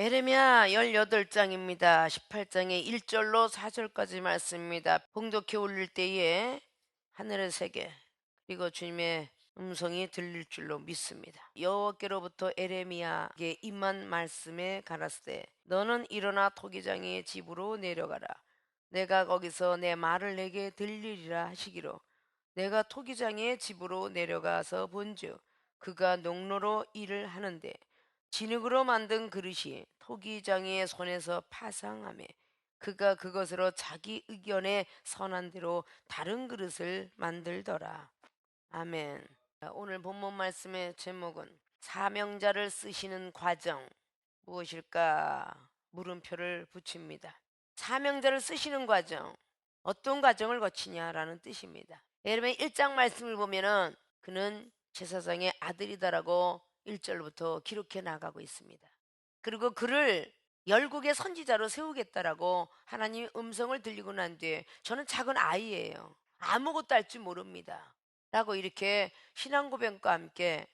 에레미야 18장입니다. 18장의 1절로 4절까지 말씀입니다. 봉독해 올릴 때에 하늘의 세계 그리고 주님의 음성이 들릴 줄로 믿습니다. 여호와께로부터 에레미야에게 임한 말씀에 가라사대 너는 일어나 토기장의 집으로 내려가라. 내가 거기서 내 말을 내게 들리리라 하시기로 내가 토기장의 집으로 내려가서 본즉 그가 농로로 일을 하는데 진흙으로 만든 그릇이 토기장이의 손에서 파상하며 그가 그것으로 자기 의견에 선한 대로 다른 그릇을 만들더라. 아멘. 오늘 본문 말씀의 제목은 사명자를 쓰시는 과정 무엇일까? 물음표를 붙입니다. 사명자를 쓰시는 과정, 어떤 과정을 거치냐라는 뜻입니다. 예레미야 1장 말씀을 보면은 그는 제사장의 아들이다라고 1절부터 기록해 나가고 있습니다. 그리고 그를 열국의 선지자로 세우겠다라고 하나님의 음성을 들리고 난 뒤에 저는 작은 아이예요. 아무것도 할 줄 모릅니다. 라고 이렇게 신앙 고백과 함께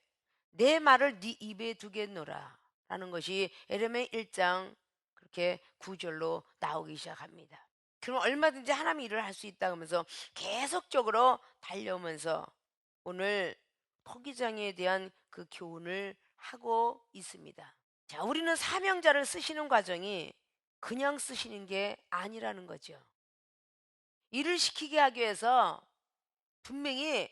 내 말을 네 입에 두겠노라 라는 것이 에레미야 1장 그렇게 9절로 나오기 시작합니다. 그럼 얼마든지 하나님의 일을 할 수 있다 하면서 계속적으로 달려오면서 오늘 토기장에 대한 그 교훈을 하고 있습니다. 자, 우리는 사명자를 쓰시는 과정이 그냥 쓰시는 게 아니라는 거죠. 일을 시키게 하기 위해서 분명히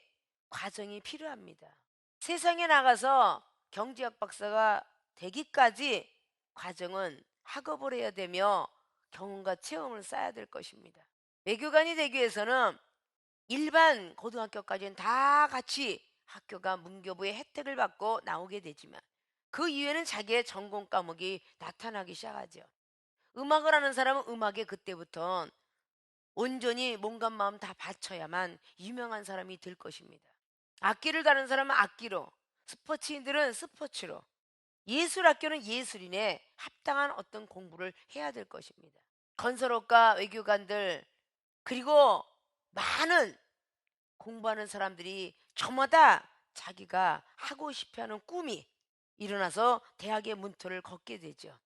과정이 필요합니다. 세상에 나가서 경제학 박사가 되기까지 과정은 학업을 해야 되며 경험과 체험을 쌓아야 될 것입니다. 외교관이 되기 위해서는 일반 고등학교까지는 다 같이 학교가 문교부의 혜택을 받고 나오게 되지만 그 이후에는 자기의 전공 과목이 나타나기 시작하죠. 음악을 하는 사람은 음악에 그때부터 온전히 몸과 마음 다 바쳐야만 유명한 사람이 될 것입니다. 악기를 다루는 사람은 악기로, 스포츠인들은 스포츠로, 예술학교는 예술인에 합당한 어떤 공부를 해야 될 것입니다. 건설업과 외교관들 그리고 많은 공부하는 사람들이 저마다 자기가 하고 싶어하는 꿈이 일어나서 대학의 문턱을 걷게 되죠.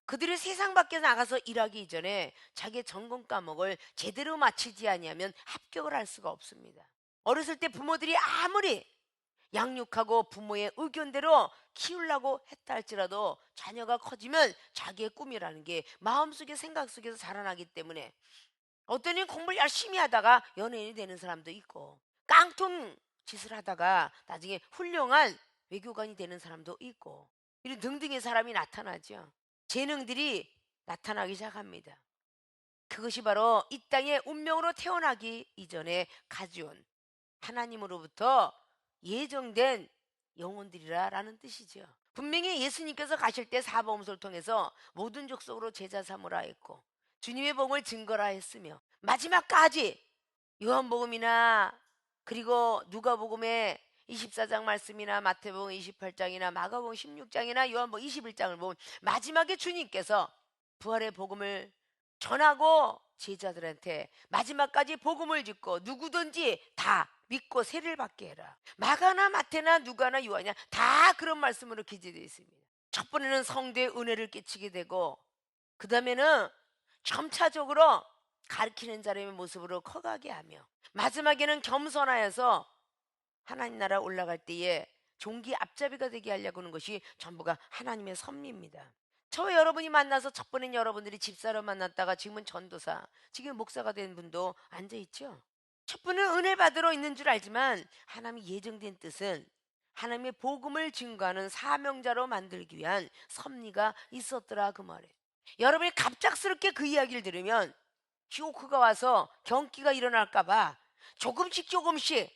그들이 세상 밖에 나가서 일하기 이전에 자기의 전공 과목을 제대로 마치지 아니하면 합격을 할 수가 없습니다. 어렸을 때 부모들이 아무리 양육하고 부모의 의견대로 키우려고 했다 할지라도 자녀가 커지면 자기의 꿈이라는 게 마음속에 생각 속에서 자라나기 때문에 어떤 이는 공부를 열심히 하다가 연예인이 되는 사람도 있고 깡통 짓을 하다가 나중에 훌륭한 외교관이 되는 사람도 있고 이런 등등의 사람이 나타나죠. 재능들이 나타나기 시작합니다. 그것이 바로 이 땅에 운명으로 태어나기 이전에 가져온 하나님으로부터 예정된 영혼들이라는 뜻이죠. 분명히 예수님께서 가실 때 사복음서를 통해서 모든 족속으로 제자 삼으라 했고 주님의 복음을 증거라 했으며 마지막까지 요한복음이나 그리고 누가복음의 24장 말씀이나 마태복음 28장이나 마가복음 16장이나 요한복음 21장을 보면 마지막에 주님께서 부활의 복음을 전하고 제자들한테 마지막까지 복음을 짓고 누구든지 다 믿고 세례를 받게 해라. 마가나 마태나 누가나 요한이나 다 그런 말씀으로 기재되어 있습니다. 첫 번에는 성도의 은혜를 끼치게 되고 그 다음에는 점차적으로 가르치는 사람의 모습으로 커가게 하며 마지막에는 겸손하여서 하나님 나라 올라갈 때에 종기 앞잡이가 되게 하려고 하는 것이 전부가 하나님의 섭리입니다. 저와 여러분이 만나서 첫 번엔 여러분들이 집사로 만났다가 지금은 전도사, 지금 목사가 된 분도 앉아있죠. 첫 번은 은혜 받으러 있는 줄 알지만 하나님의 예정된 뜻은 하나님의 복음을 증거하는 사명자로 만들기 위한 섭리가 있었더라 그 말이에요. 여러분이 갑작스럽게 그 이야기를 들으면 쇼크가 와서 경기가 일어날까봐 조금씩 조금씩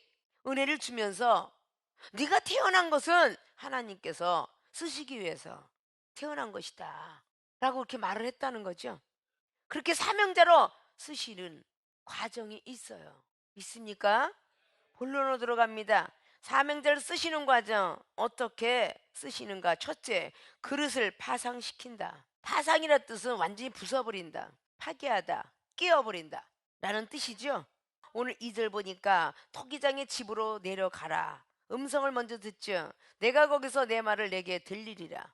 은혜를 주면서 네가 태어난 것은 하나님께서 쓰시기 위해서 태어난 것이다 라고 그렇게 말을 했다는 거죠. 그렇게 사명자로 쓰시는 과정이 있어요. 믿습니까? 본론으로 들어갑니다. 사명자를 쓰시는 과정 어떻게 쓰시는가? 첫째, 그릇을 파상시킨다. 파상이라 뜻은 완전히 부숴버린다, 파괴하다, 깨어버린다 라는 뜻이죠. 오늘 2절 보니까 토기장의 집으로 내려가라. 음성을 먼저 듣죠. 내가 거기서 내 말을 내게 들리리라.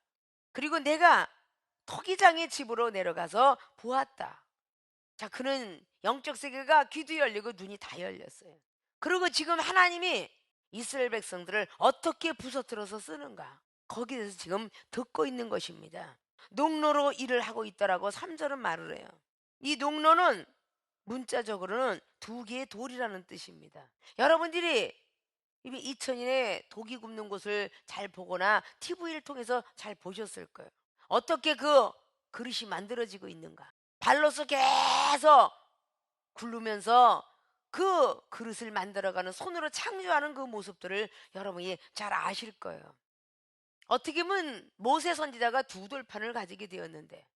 그리고 내가 토기장의 집으로 내려가서 보았다. 자, 그는 영적 세계가 귀도 열리고 눈이 다 열렸어요. 그리고 지금 하나님이 이스라엘 백성들을 어떻게 부서뜨려서 쓰는가, 거기에 대해서 지금 듣고 있는 것입니다. 농로로 일을 하고 있다라고 3절은 말을 해요. 이 농로는 문자적으로는 두 개의 돌이라는 뜻입니다. 여러분들이 이미 2000년에 독이 굽는 곳을 잘 보거나 TV를 통해서 잘 보셨을 거예요. 어떻게 그 그릇이 만들어지고 있는가. 발로서 계속 굴르면서 그 그릇을 만들어가는, 손으로 창조하는 그 모습들을 여러분이 잘 아실 거예요. 어떻게 보면 모세 선지자가 두 돌판을 가지게 되었는데,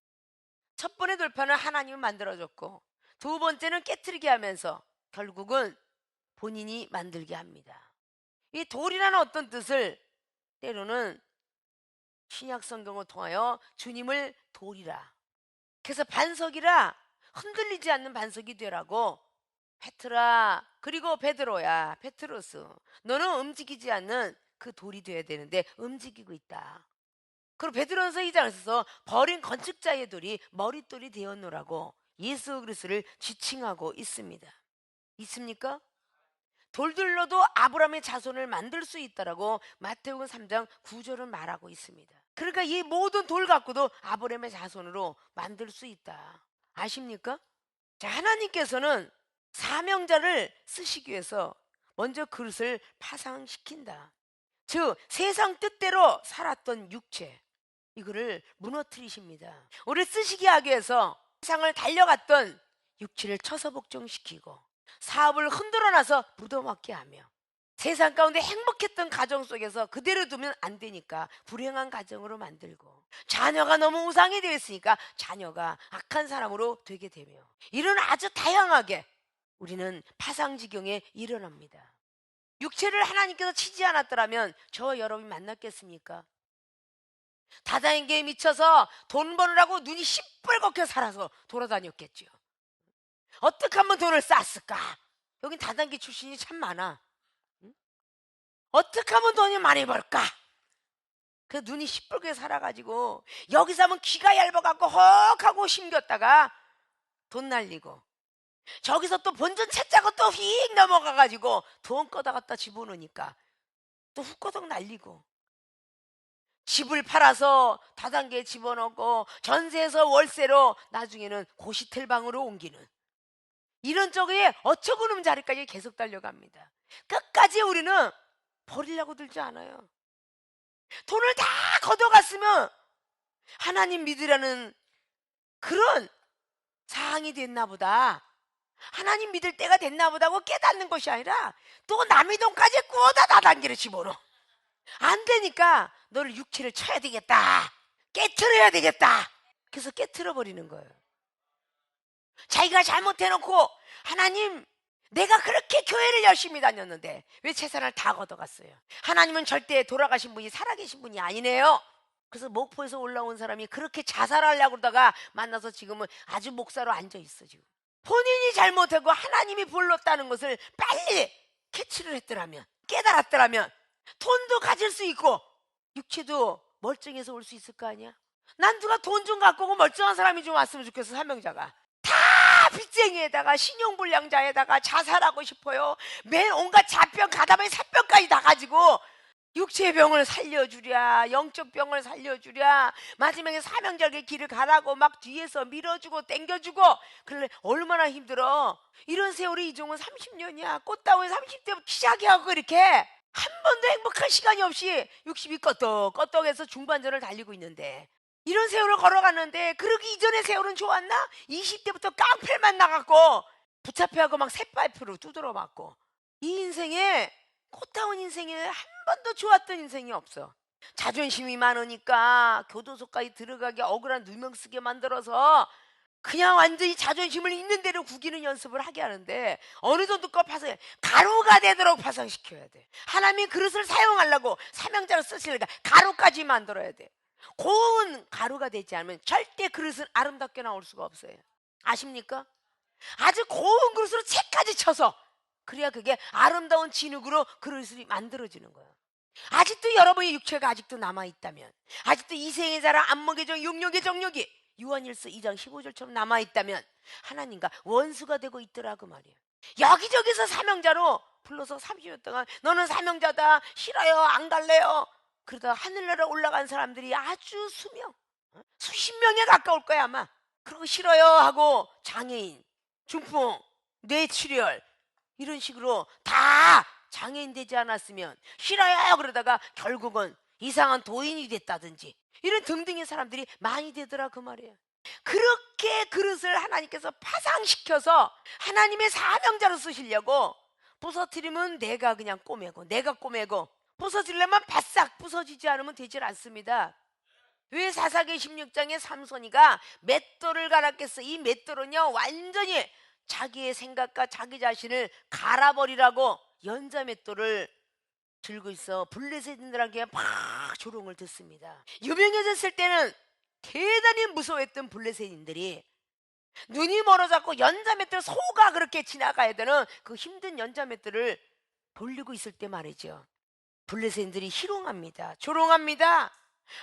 첫 번의 돌판을 하나님이 만들어줬고, 두 번째는 깨트리게 하면서 결국은 본인이 만들게 합니다. 이 돌이라는 어떤 뜻을 때로는 신약 성경을 통하여 주님을 돌이라, 그래서 반석이라 흔들리지 않는 반석이 되라고, 페트라, 그리고 베드로야, 페트로스, 너는 움직이지 않는 그 돌이 돼야 되는데 움직이고 있다. 그리고 베드로전서 2장에서 버린 건축자의 돌이 머릿돌이 되었노라고 예수 그리스도를 지칭하고 있습니다. 있습니까? 돌들로도 아브라함의 자손을 만들 수 있다라고 마태복음 3장 9절은 말하고 있습니다. 그러니까 이 모든 돌 갖고도 아브라함의 자손으로 만들 수 있다. 아십니까? 자, 하나님께서는 사명자를 쓰시기 위해서 먼저 그릇을 파상시킨다. 즉 세상 뜻대로 살았던 육체, 이거를 무너뜨리십니다. 우리 쓰시게 하기 위해서 세상을 달려갔던 육체를 쳐서 복종시키고, 사업을 흔들어놔서 묻어먹게 하며, 세상 가운데 행복했던 가정 속에서 그대로 두면 안 되니까 불행한 가정으로 만들고, 자녀가 너무 우상이 되어 있으니까 자녀가 악한 사람으로 되게 되며, 이런 아주 다양하게 우리는 파상지경에 일어납니다. 육체를 하나님께서 치지 않았더라면 저 여러분이 만났겠습니까? 다단계에 미쳐서 돈 버느라고 눈이 시뻘겋게 살아서 돌아다녔겠죠. 어떻게 하면 돈을 쌌을까? 여긴 다단계 출신이 참 많아. 응? 어떻게 하면 돈이 많이 벌까? 그 눈이 시뻘겋게 살아가지고 여기서 하면 귀가 얇아갖고 헉하고 심겼다가 돈 날리고, 저기서 또 본전 찾자고 또 휙 넘어가가지고 돈 꺼다 갖다 집어넣으니까 또 훅거덕 날리고, 집을 팔아서 다단계에 집어넣고 전세에서 월세로 나중에는 고시텔방으로 옮기는, 이런 쪽에 어처구니 자리까지 계속 달려갑니다. 끝까지 우리는 버리려고 들지 않아요. 돈을 다 걷어갔으면 하나님 믿으라는 그런 상황이 됐나 보다, 하나님 믿을 때가 됐나 보다고 깨닫는 것이 아니라 또 남의 돈까지 구워다 다단계로 집어넣어. 안 되니까 너를 육체를 쳐야 되겠다, 깨트려야 되겠다. 그래서 깨트려 버리는 거예요. 자기가 잘못해놓고, 하나님 내가 그렇게 교회를 열심히 다녔는데 왜 재산을 다 걷어갔어요? 하나님은 절대 돌아가신 분이 살아계신 분이 아니네요. 그래서 목포에서 올라온 사람이 그렇게 자살하려고 그러다가 만나서 지금은 아주 목사로 앉아있어. 지금 본인이 잘못하고 하나님이 불렀다는 것을 빨리 캐치를 했더라면, 깨달았더라면 돈도 가질 수 있고 육체도 멀쩡해서 올 수 있을 거 아니야? 난 누가 돈 좀 갖고 오고 멀쩡한 사람이 좀 왔으면 좋겠어. 사명자가 다 빚쟁이에다가 신용불량자에다가 자살하고 싶어요. 매 온갖 자병 가담에 사병까지 다 가지고 육체의 병을 살려주랴, 영적 병을 살려주랴, 마지막에 사명자의 길을 가라고 막 뒤에서 밀어주고 땡겨주고, 그래 얼마나 힘들어. 이런 세월이 이종은 30년이야 꽃다운 30대부터 시작해갖고 이렇게 한 번도 행복한 시간이 없이 60이 껐떡껐떡해서 중반전을 달리고 있는데, 이런 세월을 걸어갔는데 그러기 이전의 세월은 좋았나? 20대부터 깡패만 나갔고 붙잡혀하고 막 새파이프로 두드러 맞고, 이 인생에 꽃다운 인생에 한 번도 좋았던 인생이 없어. 자존심이 많으니까 교도소까지 들어가게 억울한 누명 쓰게 만들어서 그냥 완전히 자존심을 있는 대로 구기는 연습을 하게 하는데, 어느 정도 파상, 가루가 되도록 파상시켜야 돼. 하나님이 그릇을 사용하려고 사명자로 쓰시려니까 가루까지 만들어야 돼. 고운 가루가 되지 않으면 절대 그릇은 아름답게 나올 수가 없어요. 아십니까? 아주 고운 그릇으로 채까지 쳐서, 그래야 그게 아름다운 진흙으로 그릇이 만들어지는 거예요. 아직도 여러분의 육체가 아직도 남아있다면, 아직도 이생의 자랑 안목의 정 육력의 정력이 요한일서 2장 15절처럼 남아있다면 하나님과 원수가 되고 있더라고 말이에요. 여기저기서 사명자로 불러서 30년 동안 너는 사명자다, 싫어요, 안 갈래요, 그러다 하늘나라 올라간 사람들이 아주 수명, 수십 명에 가까울 거야 아마. 그리고 싫어요 하고 장애인, 중풍, 뇌출혈 이런 식으로 다 장애인 되지 않았으면 싫어요 그러다가 결국은 이상한 도인이 됐다든지 이런 등등의 사람들이 많이 되더라 그 말이에요. 그렇게 그릇을 하나님께서 파상시켜서 하나님의 사명자로 쓰시려고 부서뜨리면 내가 그냥 꼬매고, 내가 꼬매고, 부서지려면 바싹 부서지지 않으면 되질 않습니다. 왜 사사기 16장에 삼손이가 맷돌을 갈았겠어? 이 맷돌은요 완전히 자기의 생각과 자기 자신을 갈아버리라고 연자 맷돌을 들고 있어 블레셋인들에게 막 조롱을 듣습니다. 유명해졌을 때는 대단히 무서워했던 블레셋인들이 눈이 멀어졌고 연자 맷돌 소가 그렇게 지나가야 되는 그 힘든 연자 맷돌을 돌리고 있을 때 말이죠, 블레셋인들이 희롱합니다. 조롱합니다.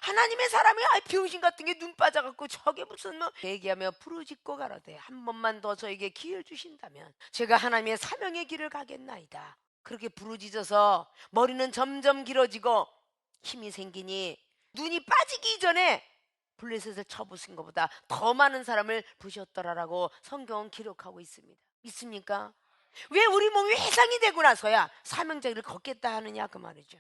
하나님의 사람이 병신 같은 게 눈 빠져갖고 저게 무슨 뭐 얘기하며 부르짖고 가라되 한 번만 더 저에게 기회를 주신다면 제가 하나님의 사명의 길을 가겠나이다. 그렇게 부르짖어서 머리는 점점 길어지고 힘이 생기니 눈이 빠지기 전에 블레셋을 쳐부순 것보다 더 많은 사람을 부셨더라라고 성경은 기록하고 있습니다. 믿습니까? 왜 우리 몸이 회상이 되고 나서야 사명자 길을 걷겠다 하느냐 그 말이죠.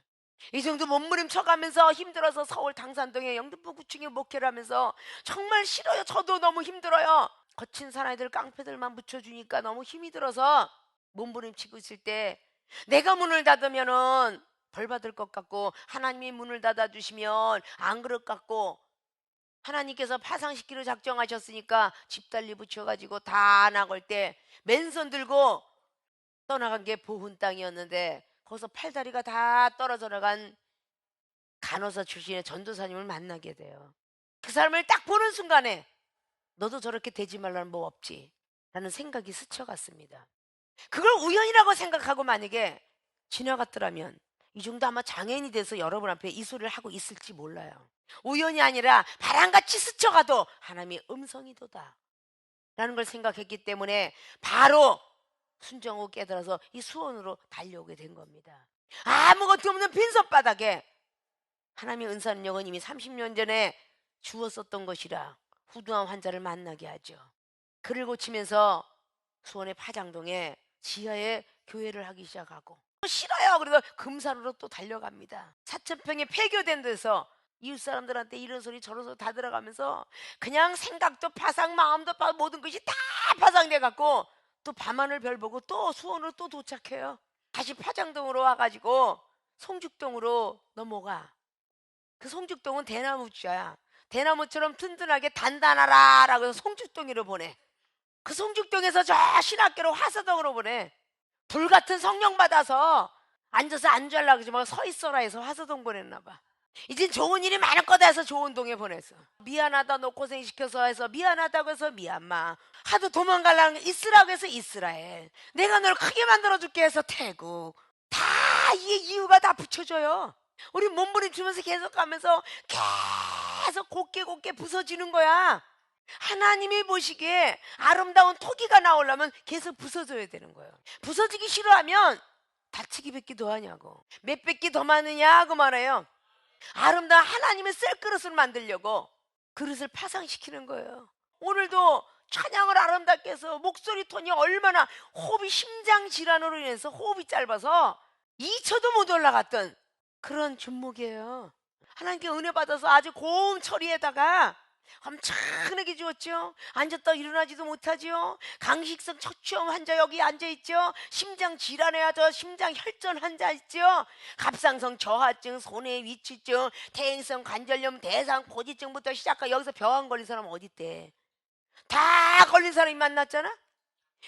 이 정도 몸부림쳐가면서 힘들어서 서울 당산동에 영등포 구청에 목회를 하면서 정말 싫어요. 저도 너무 힘들어요. 거친 사나이들 깡패들만 붙여주니까 너무 힘이 들어서 몸부림치고 있을 때 내가 문을 닫으면은 벌 받을 것 같고 하나님이 문을 닫아주시면 안 그럴 것 같고 하나님께서 파상시키로 작정하셨으니까 집달리 붙여가지고 다 나갈 때 맨손 들고 떠나간 게 보훈 땅이었는데 거기서 팔다리가 다 떨어져 나간 간호사 출신의 전도사님을 만나게 돼요. 그 사람을 딱 보는 순간에 너도 저렇게 되지 말라는 법 없지 라는 생각이 스쳐갔습니다. 그걸 우연이라고 생각하고 만약에 지나갔더라면 이 정도 아마 장애인이 돼서 여러분 앞에 이 소리를 하고 있을지 몰라요. 우연이 아니라 바람같이 스쳐가도 하나님의 음성이도다 라는 걸 생각했기 때문에 바로 순종하고 깨달아서 이 수원으로 달려오게 된 겁니다. 아무것도 없는 빈손바닥에 하나님의 은사는 영은 이미 30년 전에 주었었던 것이라 후두한 환자를 만나게 하죠. 그를 고치면서 수원의 파장동에 지하에 교회를 하기 시작하고 싫어요 그래서 금산으로 또 달려갑니다. 4,000평에 폐교된 데서 이웃 사람들한테 이런 소리 저런 소리 다 들어가면서 그냥 생각도 파상, 마음도 파상, 모든 것이 다 파상돼 갖고 또 밤하늘 별 보고 또 수원으로 또 도착해요. 다시 파장동으로 와가지고 송죽동으로 넘어가. 그 송죽동은 대나무주야. 대나무처럼 튼튼하게 단단하라 라고 해서 송죽동으로 보내. 그 송죽동에서 저 신학교로 화서동으로 보내. 불같은 성령 받아서 앉아서 안주하려고 하지 말고 서 있어라 해서 화서동 보냈나 봐. 이젠 좋은 일이 많을 거다 해서 좋은 동에 보냈어. 미안하다 너 고생시켜서 해서 미안하다고 해서 미얀마. 하도 도망가려는 있으라고 해서 이스라엘. 내가 널 크게 만들어줄게 해서 태국. 다 이게 이유가 다 붙여줘요. 우리 몸부림치면서 계속 가면서 계속 곱게 부서지는 거야. 하나님이 보시기에 아름다운 토기가 나오려면 계속 부서져야 되는 거예요. 부서지기 싫어하면 다치기 뱉기 더 하냐고, 몇 뱉기 더 많으냐 그 말이에요. 아름다운 하나님의 셀그릇을 만들려고 그릇을 파상시키는 거예요. 오늘도 찬양을 아름답게 해서 목소리 톤이 얼마나 호흡이 심장 질환으로 인해서 호흡이 짧아서 2초도 못 올라갔던 그런 준목이에요. 하나님께 은혜 받아서 아주 고운 처리에다가 엄청나게 주었죠. 앉았다 일어나지도 못하죠. 강식성 척추염 환자 여기 앉아있죠. 심장 질환에 저 심장 혈전 환자 있죠. 갑상선 저하증, 손해 위치증, 퇴행성 관절염, 대상 고지증부터 시작하고 여기서 병원 걸린 사람 어디 있대. 다 걸린 사람이 만났잖아.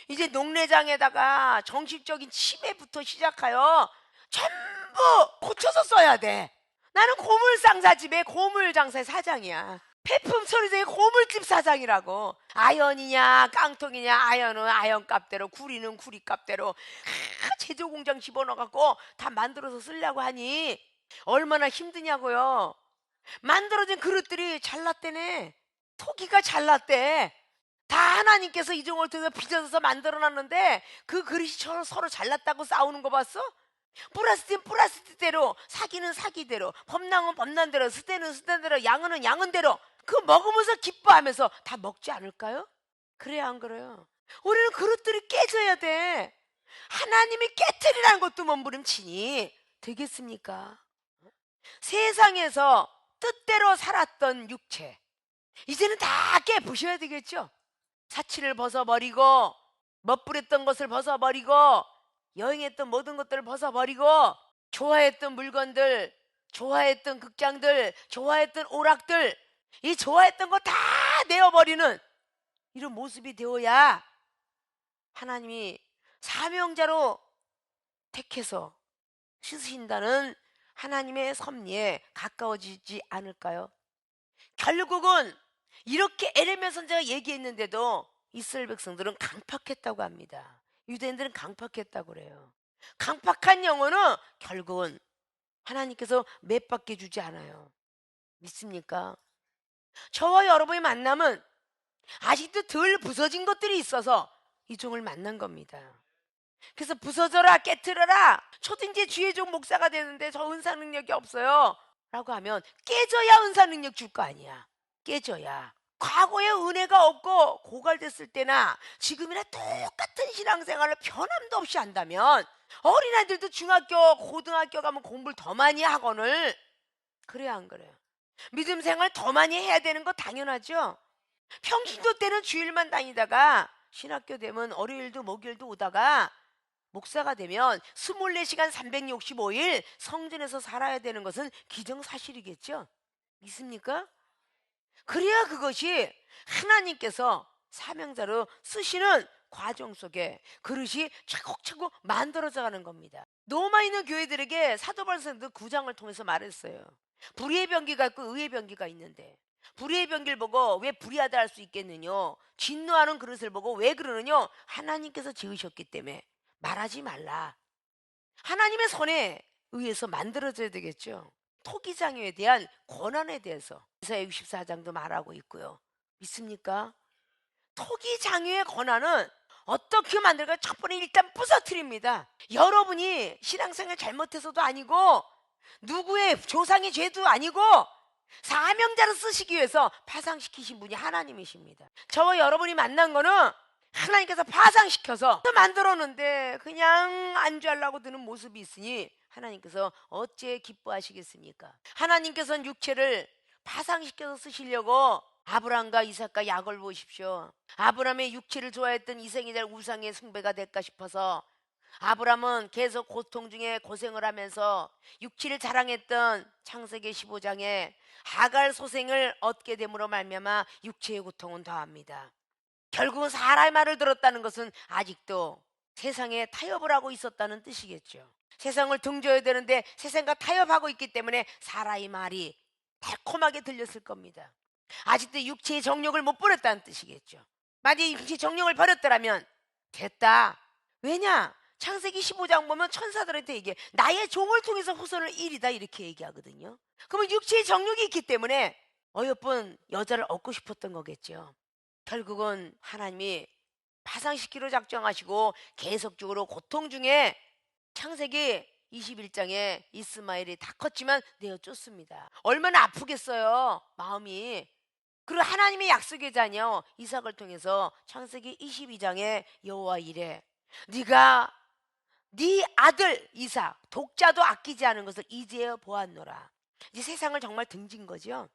이제 녹내장에다가 정신적인 치매부터 시작하여 전부 고쳐서 써야 돼. 나는 고물상사집에 고물장사의 사장이야. 폐품 처리장의 고물집 사장이라고. 아연이냐 깡통이냐, 아연은 아연값대로, 구리는 구리값대로 제조공장 집어넣어갖고 다 만들어서 쓰려고 하니 얼마나 힘드냐고요. 만들어진 그릇들이 잘났대네. 토기가 잘났대. 다 하나님께서 이 종을 통해서 빚어서 만들어놨는데 그 그릇이 서로 잘났다고 싸우는 거 봤어? 플라스틱은 플라스틱대로, 사기는 사기대로, 범랑은 범란대로, 스테는 스테대로, 양은 양은대로 그 먹으면서 기뻐하면서 다 먹지 않을까요? 그래야 안 그래요? 우리는 그릇들이 깨져야 돼. 하나님이 깨트리라는 것도 몸부림치니 되겠습니까? 세상에서 뜻대로 살았던 육체, 이제는 다 깨부셔야 되겠죠? 사치를 벗어버리고, 멋부렸던 것을 벗어버리고, 여행했던 모든 것들을 벗어버리고, 좋아했던 물건들, 좋아했던 극장들, 좋아했던 오락들, 이 좋아했던 거 다 내어버리는 이런 모습이 되어야 하나님이 사명자로 택해서 쓰신다는 하나님의 섭리에 가까워지지 않을까요? 결국은 이렇게 에레미야 선지자가 얘기했는데도 이스라엘 백성들은 강팍했다고 합니다. 유대인들은 강팍했다고 그래요. 강팍한 영혼은 결국은 하나님께서 맷밖에 주지 않아요. 믿습니까? 저와 여러분의 만남은 아직도 덜 부서진 것들이 있어서 이 종을 만난 겁니다. 그래서 부서져라, 깨트려라, 초등제 주의 종 목사가 되는데 저 은사 능력이 없어요 라고 하면 깨져야 은사 능력 줄 거 아니야. 깨져야. 과거에 은혜가 없고 고갈됐을 때나 지금이나 똑같은 신앙생활을 변함도 없이 한다면, 어린아이들도 중학교 고등학교 가면 공부를 더 많이 하거늘, 그래야 안 그래요? 믿음 생활 더 많이 해야 되는 거 당연하죠. 평신도 때는 주일만 다니다가 신학교 되면 월요일도 목요일도 오다가 목사가 되면 24시간 365일 성전에서 살아야 되는 것은 기정사실이겠죠? 믿습니까? 그래야 그것이 하나님께서 사명자로 쓰시는 과정 속에 그릇이 차곡차곡 만들어져 가는 겁니다. 로마 있는 교회들에게 사도 바울도 9장을 통해서 말했어요. 불의의 병기가 있고 의의 병기가 있는데, 불의의 병기를 보고 왜 불의하다 할 수 있겠느냐, 진노하는 그릇을 보고 왜 그러느냐, 하나님께서 지으셨기 때문에 말하지 말라. 하나님의 손에 의해서 만들어져야 되겠죠. 토기장애에 대한 권한에 대해서 이사야 64장도 말하고 있고요. 믿습니까? 토기장애의 권한은 어떻게 만들까? 첫 번째 일단 부서뜨립니다. 여러분이 신앙생활 잘못해서도 아니고 누구의 조상의 죄도 아니고 사명자로 쓰시기 위해서 파상시키신 분이 하나님이십니다. 저와 여러분이 만난 거는 하나님께서 파상시켜서 만들었는데 그냥 안주하려고 드는 모습이 있으니 하나님께서 어찌 기뻐하시겠습니까? 하나님께서는 육체를 파상시켜서 쓰시려고 아브라함과 이삭과 야곱을 보십시오. 아브라함의 육체를 좋아했던 이생이 될 우상의 숭배가 될까 싶어서 아브라함은 계속 고통 중에 고생을 하면서 육체를 자랑했던 창세기 15장에 하갈 소생을 얻게 됨으로 말미암아 육체의 고통은 더합니다. 결국은 사람의 말을 들었다는 것은 아직도 세상에 타협을 하고 있었다는 뜻이겠죠. 세상을 등져야 되는데 세상과 타협하고 있기 때문에 사람의 말이 달콤하게 들렸을 겁니다. 아직도 육체의 정욕을 못 버렸다는 뜻이겠죠. 만약에 육체의 정욕을 버렸더라면 됐다. 왜냐? 창세기 15장 보면 천사들한테 얘기해. 나의 종을 통해서 후손을 이리다, 이렇게 얘기하거든요. 그러면 육체의 정욕이 있기 때문에 어여쁜 여자를 얻고 싶었던 거겠죠. 결국은 하나님이 파상시키로 작정하시고 계속적으로 고통 중에 창세기 21장에 이스마엘이 다 컸지만 내어 쫓습니다. 얼마나 아프겠어요, 마음이. 그리고 하나님의 약속의 자녀 이삭을 통해서 창세기 22장에 여호와 이래, 네가 네 아들 이삭 독자도 아끼지 않은 것을 이제야 보았노라. 이제 세상을 정말 등진 거죠.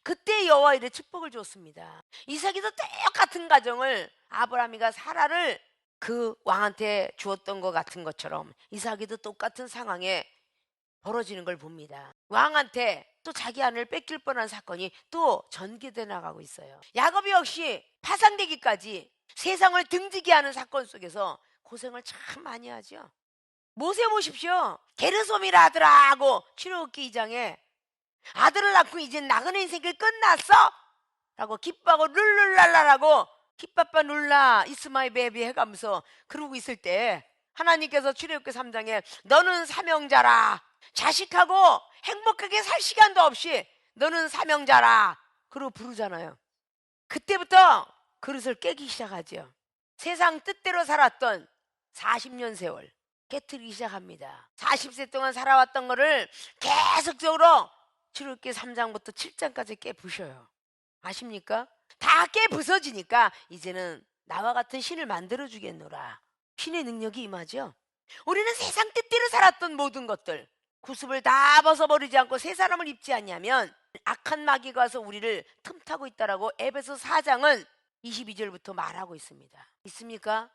그때 여호와 이래 축복을 줬습니다. 이삭이도 똑같은 가정을 아브라함이가 사라를 그 왕한테 주었던 것 같은 것처럼 이삭이도 똑같은 상황에 벌어지는 걸 봅니다. 왕한테 또 자기 아내를 뺏길 뻔한 사건이 또 전개돼 나가고 있어요. 야곱이 역시 파상되기까지 세상을 등지게 하는 사건 속에서 고생을 참 많이 하죠. 모세 보십시오. 게르솜이라 아들하고 출애굽기 2장에 아들을 낳고 이제 나그네 인생길 끝났어 라고 기뻐하고 룰룰랄라라고 기빠빠 룰라 이스마엘 베비 해가면서 그러고 있을 때 하나님께서 출애굽기 3장에 너는 사명자라, 자식하고 행복하게 살 시간도 없이 너는 사명자라 그러고 부르잖아요. 그때부터 그릇을 깨기 시작하죠. 세상 뜻대로 살았던 40년 세월 깨트리기 시작합니다. 40세 동안 살아왔던 거를 계속적으로 출애굽기 3장부터 7장까지 깨부셔요. 아십니까? 다 깨부서지니까 이제는 나와 같은 신을 만들어주겠노라. 신의 능력이 임하죠. 우리는 세상 뜻대로 살았던 모든 것들 구습을 다 벗어버리지 않고 새 사람을 입지 않냐면 악한 마귀가 와서 우리를 틈타고 있다라고 에베소 4장은 22절부터 말하고 있습니다. 있습니까?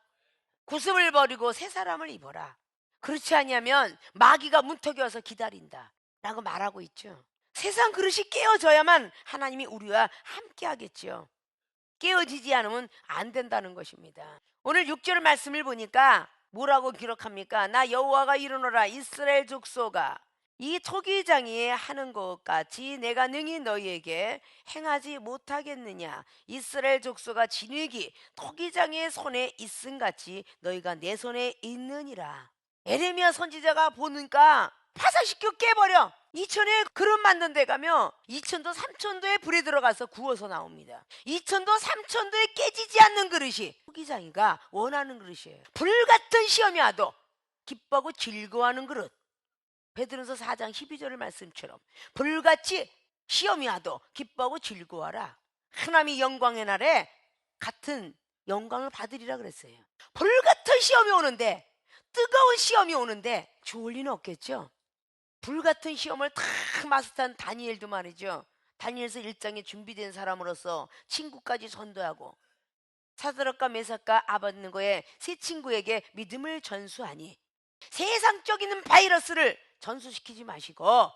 구습을 버리고 새 사람을 입어라. 그렇지 않냐면 마귀가 문턱에 와서 기다린다 라고 말하고 있죠. 세상 그릇이 깨어져야만 하나님이 우리와 함께 하겠죠. 깨어지지 않으면 안 된다는 것입니다. 오늘 6절 말씀을 보니까 뭐라고 기록합니까? 나 여호와가 이르노라 이스라엘 족속아 이 토기장이 하는 것 같이 내가 능히 너희에게 행하지 못하겠느냐. 이스라엘 족속아 진흙이 토기장의 손에 있음 같이 너희가 내 손에 있느니라. 에레미야 선지자가 보니까 파산시켜 깨버려. 이천에 그릇 만든 데 가면 2천도 3천도에 불에 들어가서 구워서 나옵니다. 2천도 3천도에 깨지지 않는 그릇이 토기장이가 원하는 그릇이에요. 불같은 시험이 와도 기뻐하고 즐거워하는 그릇. 베드로서 4장 12절 말씀처럼 불같이 시험이 와도 기뻐하고 즐거워하라. 하나님의 영광의 날에 같은 영광을 받으리라 그랬어요. 불같은 시험이 오는데 뜨거운 시험이 오는데 좋을 리는 없겠죠. 불같은 시험을 다 마스터한 다니엘도 말이죠. 다니엘서 1장에 준비된 사람으로서 친구까지 전도하고 사드락과 메삭과 아벳느고의 세 친구에게 믿음을 전수하니 세상적인 바이러스를 전수시키지 마시고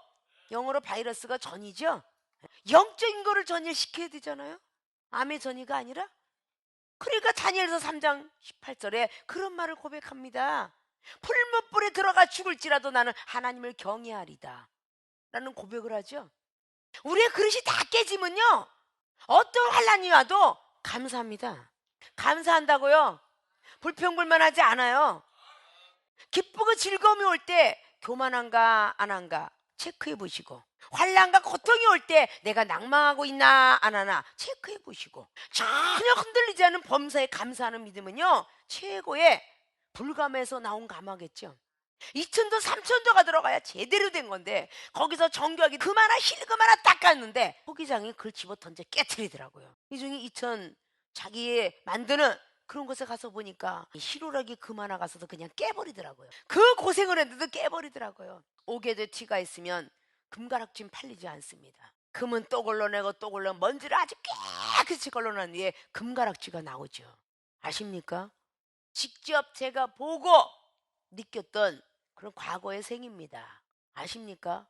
영어로 바이러스가 전이죠. 영적인 거를 전이시켜야 되잖아요. 암의 전이가 아니라. 그러니까 다니엘서 3장 18절에 그런 말을 고백합니다. 풀무불에 들어가 죽을지라도 나는 하나님을 경외하리다 라는 고백을 하죠. 우리의 그릇이 다 깨지면요 어떤 환난이 와도 감사합니다. 감사한다고요. 불평불만하지 않아요. 기쁘고 즐거움이 올 때 교만한가 안 한가 체크해 보시고, 환난과 고통이 올 때 내가 낭망하고 있나 안 하나 체크해 보시고, 전혀 흔들리지 않은 범사에 감사하는 믿음은요 최고의 불감에서 나온 감화겠죠. 2천도 3천도가 들어가야 제대로 된 건데 거기서 정교하게 그만 힐 그만 닦았는데 토기장이 그걸 집어 던져 깨트리더라고요. 이 중에 2천 자기의 만드는 그런 곳에 가서 보니까 희로락이 그만 가서도 그냥 깨버리더라고요. 그 고생을 했는데도 깨버리더라고요. 옥에도 티가 있으면 금가락진 팔리지 않습니다. 금은 또 걸러내고 또 걸러 먼지를 아주 깨끗이 걸러낸 뒤에 금가락지가 나오죠. 아십니까? 직접 제가 보고 느꼈던 그런 과거의 생입니다. 아십니까?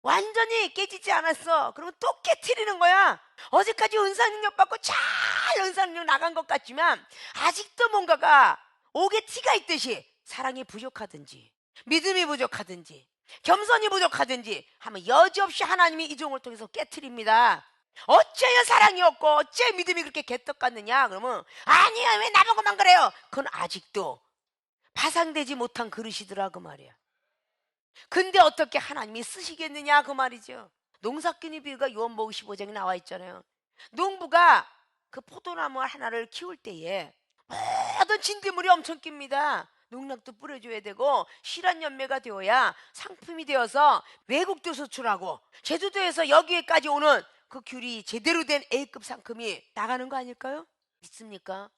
완전히 깨지지 않았어. 그러면 또 깨트리는 거야. 어제까지 은사능력 받고 잘 은사능력 나간 것 같지만 아직도 뭔가가 옥에 티가 있듯이 사랑이 부족하든지 믿음이 부족하든지 겸손이 부족하든지 하면 여지없이 하나님이 이 종을 통해서 깨트립니다. 어째요 사랑이 없고 어째 믿음이 그렇게 개떡 같느냐? 그러면 아니야 왜 나보고만 그래요? 그건 아직도 파상되지 못한 그릇이더라 그 말이야. 근데 어떻게 하나님이 쓰시겠느냐 그 말이죠. 농사꾼의 비유가 요한복음 15장에 나와 있잖아요. 농부가 그 포도나무 하나를 키울 때에 모든 진딧물이 엄청 낍니다. 농락도 뿌려줘야 되고 실한 열매가 되어야 상품이 되어서 외국도 수출하고 제주도에서 여기까지 오는 그 귤이 제대로 된 A급 상품이 나가는 거 아닐까요? 믿습니까?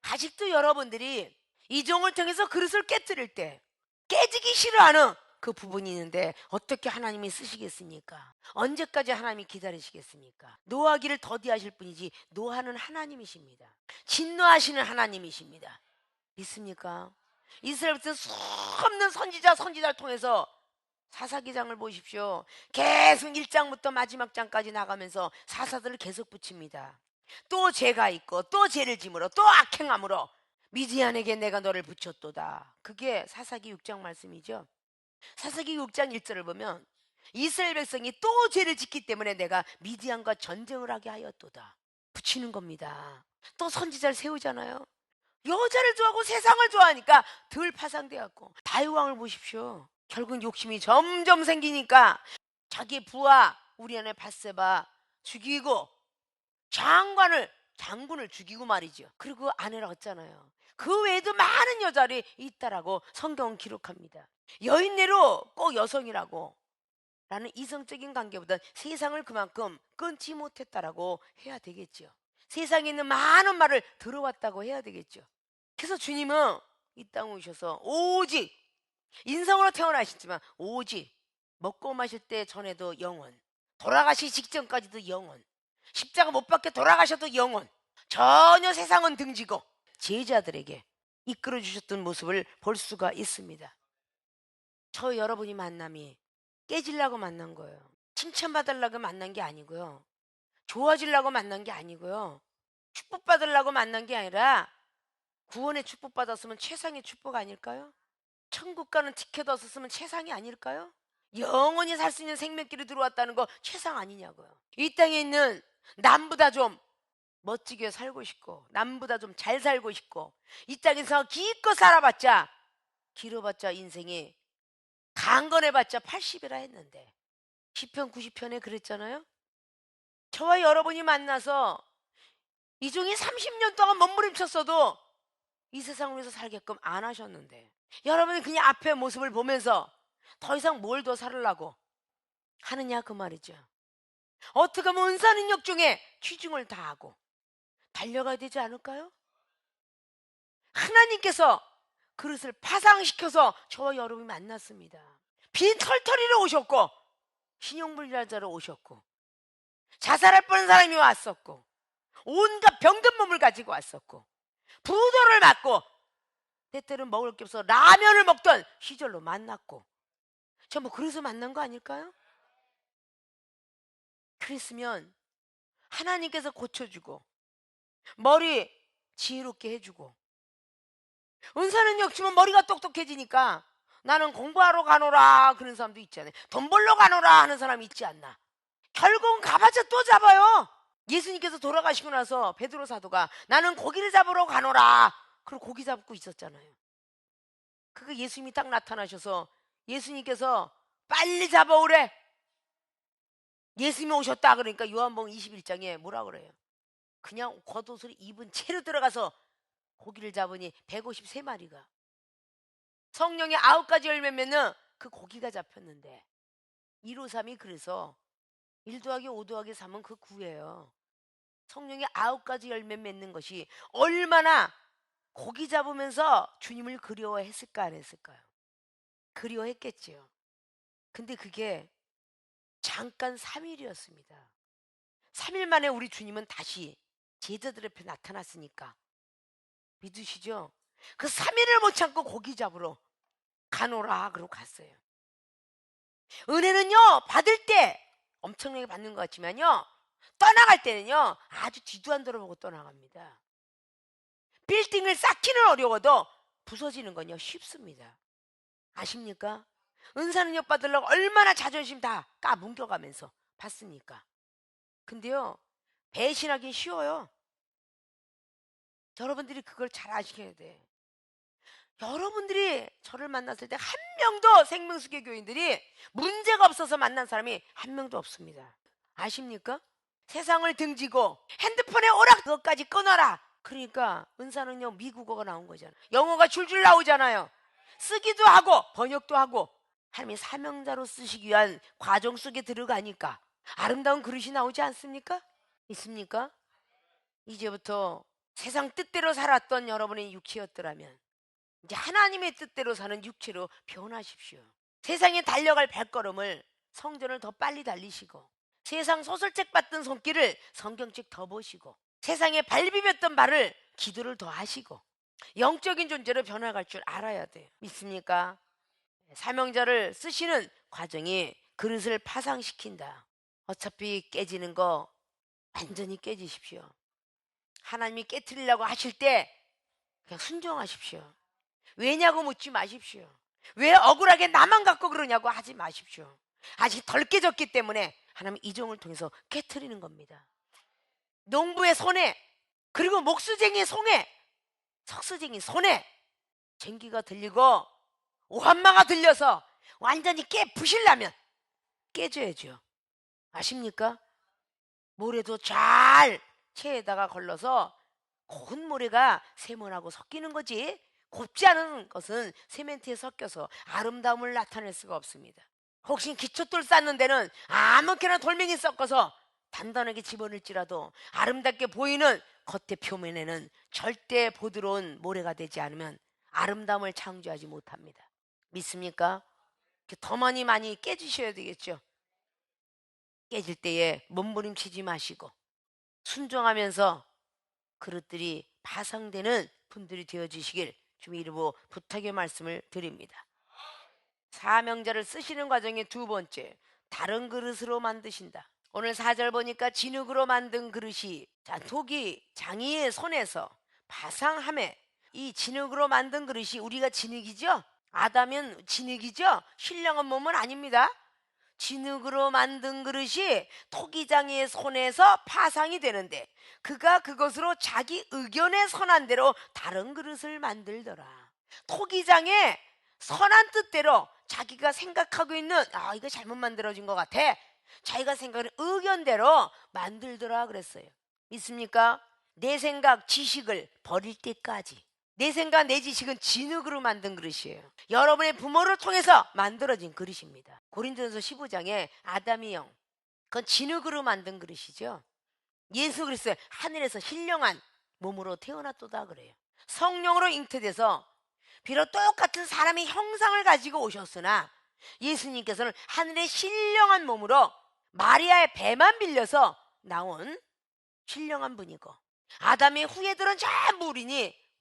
아직도 여러분들이 이 종을 통해서 그릇을 깨뜨릴 때 깨지기 싫어하는 그 부분이 있는데 어떻게 하나님이 쓰시겠습니까? 언제까지 하나님이 기다리시겠습니까? 노하기를 더디하실 뿐이지 노하는 하나님이십니다. 진노하시는 하나님이십니다. 믿습니까? 이스라엘부터 수없는 선지자를 통해서 사사기장을 보십시오. 계속 1장부터 마지막 장까지 나가면서 사사들을 계속 붙입니다. 또 죄가 있고 또 죄를 짐으로 또 악행함으로 미디안에게 내가 너를 붙였도다. 그게 사사기 6장 말씀이죠. 사사기 6장 1절을 보면 이스라엘 백성이 또 죄를 짓기 때문에 내가 미디안과 전쟁을 하게 하였도다. 붙이는 겁니다. 또 선지자를 세우잖아요. 여자를 좋아하고 세상을 좋아하니까 덜 파상되었고 다윗왕을 보십시오. 결국 욕심이 점점 생기니까 자기 부하 우리 아내 밧세바 죽이고 장군을 죽이고 말이죠. 그리고 아내를 얻잖아요. 그 외에도 많은 여자들이 있다라고 성경은 기록합니다. 여인네로 꼭 여성이라고 라는 이성적인 관계보다 세상을 그만큼 끊지 못했다라고 해야 되겠죠. 세상에 있는 많은 말을 들어왔다고 해야 되겠죠. 그래서 주님은 이 땅에 오셔서 오직 인성으로 태어나셨지만 오직 먹고 마실 때 전에도 영원, 돌아가시기 직전까지도 영원, 십자가 못 박혀 돌아가셔도 영원, 전혀 세상은 등지고 제자들에게 이끌어 주셨던 모습을 볼 수가 있습니다. 저 여러분이 만남이 깨지려고 만난 거예요. 칭찬받으려고 만난 게 아니고요. 좋아지려고 만난 게 아니고요. 축복받으려고 만난 게 아니라 구원의 축복받았으면 최상의 축복 아닐까요? 천국 가는 티켓 얻었으면 최상이 아닐까요? 영원히 살 수 있는 생명길이 들어왔다는 거 최상 아니냐고요. 이 땅에 있는 남보다 좀 멋지게 살고 싶고 남보다 좀 잘 살고 싶고 이 땅에서 기껏 살아봤자 길어봤자 인생이 강건해봤자 80이라 했는데 시편 90편에 그랬잖아요. 저와 여러분이 만나서 이종이 30년 동안 몸부림쳤어도 이 세상을 위해서 살게끔 안 하셨는데 여러분이 그냥 앞에 모습을 보면서 더 이상 뭘 더 살으려고 하느냐 그 말이죠. 어떻게 하면 은사능력 중에 취중을 다하고 달려가야 되지 않을까요? 하나님께서 그릇을 파상시켜서 저와 여러분이 만났습니다. 빈 털터리로 오셨고 신용불량자로 오셨고 자살할 뻔한 사람이 왔었고 온갖 병든 몸을 가지고 왔었고 부도를 맞고 때때는 먹을 게 없어 라면을 먹던 시절로 만났고 전부 그래서 만난 거 아닐까요? 그랬으면 하나님께서 고쳐주고 머리 지혜롭게 해주고 은사는 역시면 머리가 똑똑해지니까 나는 공부하러 가노라 그런 사람도 있잖아요. 돈 벌러 가노라 하는 사람이 있지 않나. 결국은 가봤자 또 잡아요. 예수님께서 돌아가시고 나서 베드로 사도가 나는 고기를 잡으러 가노라 그리고 고기 잡고 있었잖아요. 그거 예수님이 딱 나타나셔서 예수님께서 빨리 잡아오래. 예수님이 오셨다 그러니까 요한복음 21장에 뭐라 그래요? 그냥 겉옷을 입은 채로 들어가서 고기를 잡으니 153마리가 성령의 9가지 열매면은 그 고기가 잡혔는데 153이 그래서 1 더하기 5 더하기 3은 그 9예요. 성령의 9가지 열매 맺는 것이 얼마나 고기 잡으면서 주님을 그리워했을까 안 했을까요? 그리워했겠지요. 근데 그게 잠깐 3일이었습니다. 3일 만에 우리 주님은 다시 제자들 앞에 나타났으니까 믿으시죠? 그 3일을 못 참고 고기 잡으러 가노라 그러고 갔어요. 은혜는요 받을 때 엄청나게 받는 것 같지만요 떠나갈 때는요 아주 뒤도 안 돌아보고 떠나갑니다. 빌딩을 쌓기는 어려워도 부서지는 건요 쉽습니다. 아십니까? 은사능력 받으려고 얼마나 자존심 다 까뭉겨가면서 받습니까? 근데요 배신하기 쉬워요. 여러분들이 그걸 잘 아셔야 돼. 여러분들이 저를 만났을 때 한 명도 생명수계 교인들이 문제가 없어서 만난 사람이 한 명도 없습니다. 아십니까? 세상을 등지고 핸드폰에 오락 그것까지 끊어라. 그러니까 은사능력 미국어가 나온 거잖아요. 영어가 줄줄 나오잖아요. 쓰기도 하고 번역도 하고 하나님이 사명자로 쓰시기 위한 과정 속에 들어가니까 아름다운 그릇이 나오지 않습니까? 있습니까? 이제부터 세상 뜻대로 살았던 여러분의 육체였더라면 이제 하나님의 뜻대로 사는 육체로 변하십시오. 세상에 달려갈 발걸음을 성전을 더 빨리 달리시고 세상 소설책 받던 손길을 성경책 더 보시고 세상에 발 비볐던 발을 기도를 더 하시고 영적인 존재로 변화갈 줄 알아야 돼요. 믿습니까? 사명자를 쓰시는 과정이 그릇을 파상시킨다. 어차피 깨지는 거 완전히 깨지십시오. 하나님이 깨트리려고 하실 때 그냥 순종하십시오. 왜냐고 묻지 마십시오. 왜 억울하게 나만 갖고 그러냐고 하지 마십시오. 아직 덜 깨졌기 때문에 하나님 이종을 통해서 깨트리는 겁니다. 농부의 손에 그리고 목수쟁이의 손에 석수쟁이 손에 쟁기가 들리고 오한마가 들려서 완전히 부시려면 깨져야죠. 아십니까? 모래도 잘 체에다가 걸러서 고운 모래가 세면하고 섞이는 거지, 곱지 않은 것은 세멘트에 섞여서 아름다움을 나타낼 수가 없습니다. 혹시 기초돌 쌓는 데는 아무렇게나 돌멩이 섞어서 단단하게 집어넣을지라도 아름답게 보이는 겉의 표면에는 절대 부드러운 모래가 되지 않으면 아름다움을 창조하지 못합니다. 믿습니까? 더 많이 깨주셔야 되겠죠. 깨질 때에 몸부림치지 마시고 순종하면서 그릇들이 파상되는 분들이 되어주시길 주의 이름으로 부탁의 말씀을 드립니다. 사명자를 쓰시는 과정의 두 번째, 다른 그릇으로 만드신다. 오늘 4절 보니까 진흙으로 만든 그릇이 토기 장이의 손에서 파상함에, 이 진흙으로 만든 그릇이 우리가 진흙이죠? 아담은 진흙이죠? 신령한 몸은 아닙니다. 진흙으로 만든 그릇이 토기장이의 손에서 파상이 되는데 그가 그것으로 자기 의견에 선한 대로 다른 그릇을 만들더라. 토기장의 선한 뜻대로 자기가 생각하고 있는, 이거 잘못 만들어진 것 같아, 자기가 생각하는 의견대로 만들더라 그랬어요. 믿습니까? 내 생각 지식을 버릴 때까지. 내 생각 내 지식은 진흙으로 만든 그릇이에요. 여러분의 부모를 통해서 만들어진 그릇입니다. 고린도전서 15장에 아담이 형, 그건 진흙으로 만든 그릇이죠. 예수 그리스도의 하늘에서 신령한 몸으로 태어났도다 그래요. 성령으로 잉태돼서 비록 똑같은 사람의 형상을 가지고 오셨으나 예수님께서는 하늘의 신령한 몸으로 마리아의 배만 빌려서 나온 신령한 분이고, 아담의 후예들은 전부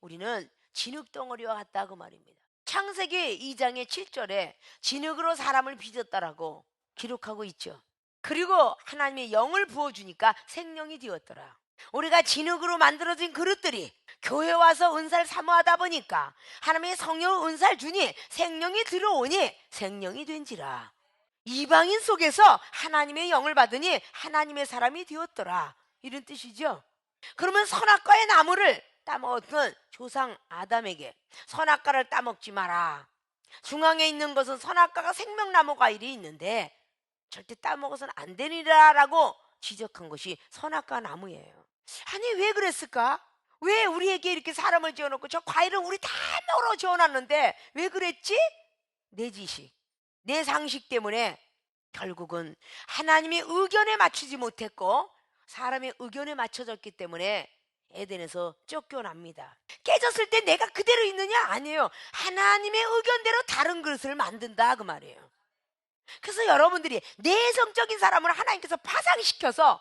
우리는 진흙 덩어리와 같다 그 말입니다. 창세기 2장의 7절에 진흙으로 사람을 빚었다라고 기록하고 있죠. 그리고 하나님의 영을 부어주니까 생명이 되었더라. 우리가 진흙으로 만들어진 그릇들이 교회 와서 은사를 사모하다 보니까 하나님의 성령을 은사를 주니 생명이 들어오니 생명이 된지라. 이방인 속에서 하나님의 영을 받으니 하나님의 사람이 되었더라, 이런 뜻이죠. 그러면 선악과의 나무를 따먹었던 조상 아담에게 선악과를 따먹지 마라, 중앙에 있는 것은 선악과가 생명나무 과일이 있는데 절대 따먹어서는 안 되리라 라고 지적한 것이 선악과 나무예요. 아니 왜 그랬을까? 왜 우리에게 이렇게 사람을 지어놓고 저 과일을 우리 다 먹으러 지어놨는데 왜 그랬지? 내 지식, 내 상식 때문에 결국은 하나님의 의견에 맞추지 못했고 사람의 의견에 맞춰졌기 때문에 에덴에서 쫓겨납니다. 깨졌을 때 내가 그대로 있느냐? 아니에요. 하나님의 의견대로 다른 그릇을 만든다 그 말이에요. 그래서 여러분들이 내성적인 사람을 하나님께서 파상시켜서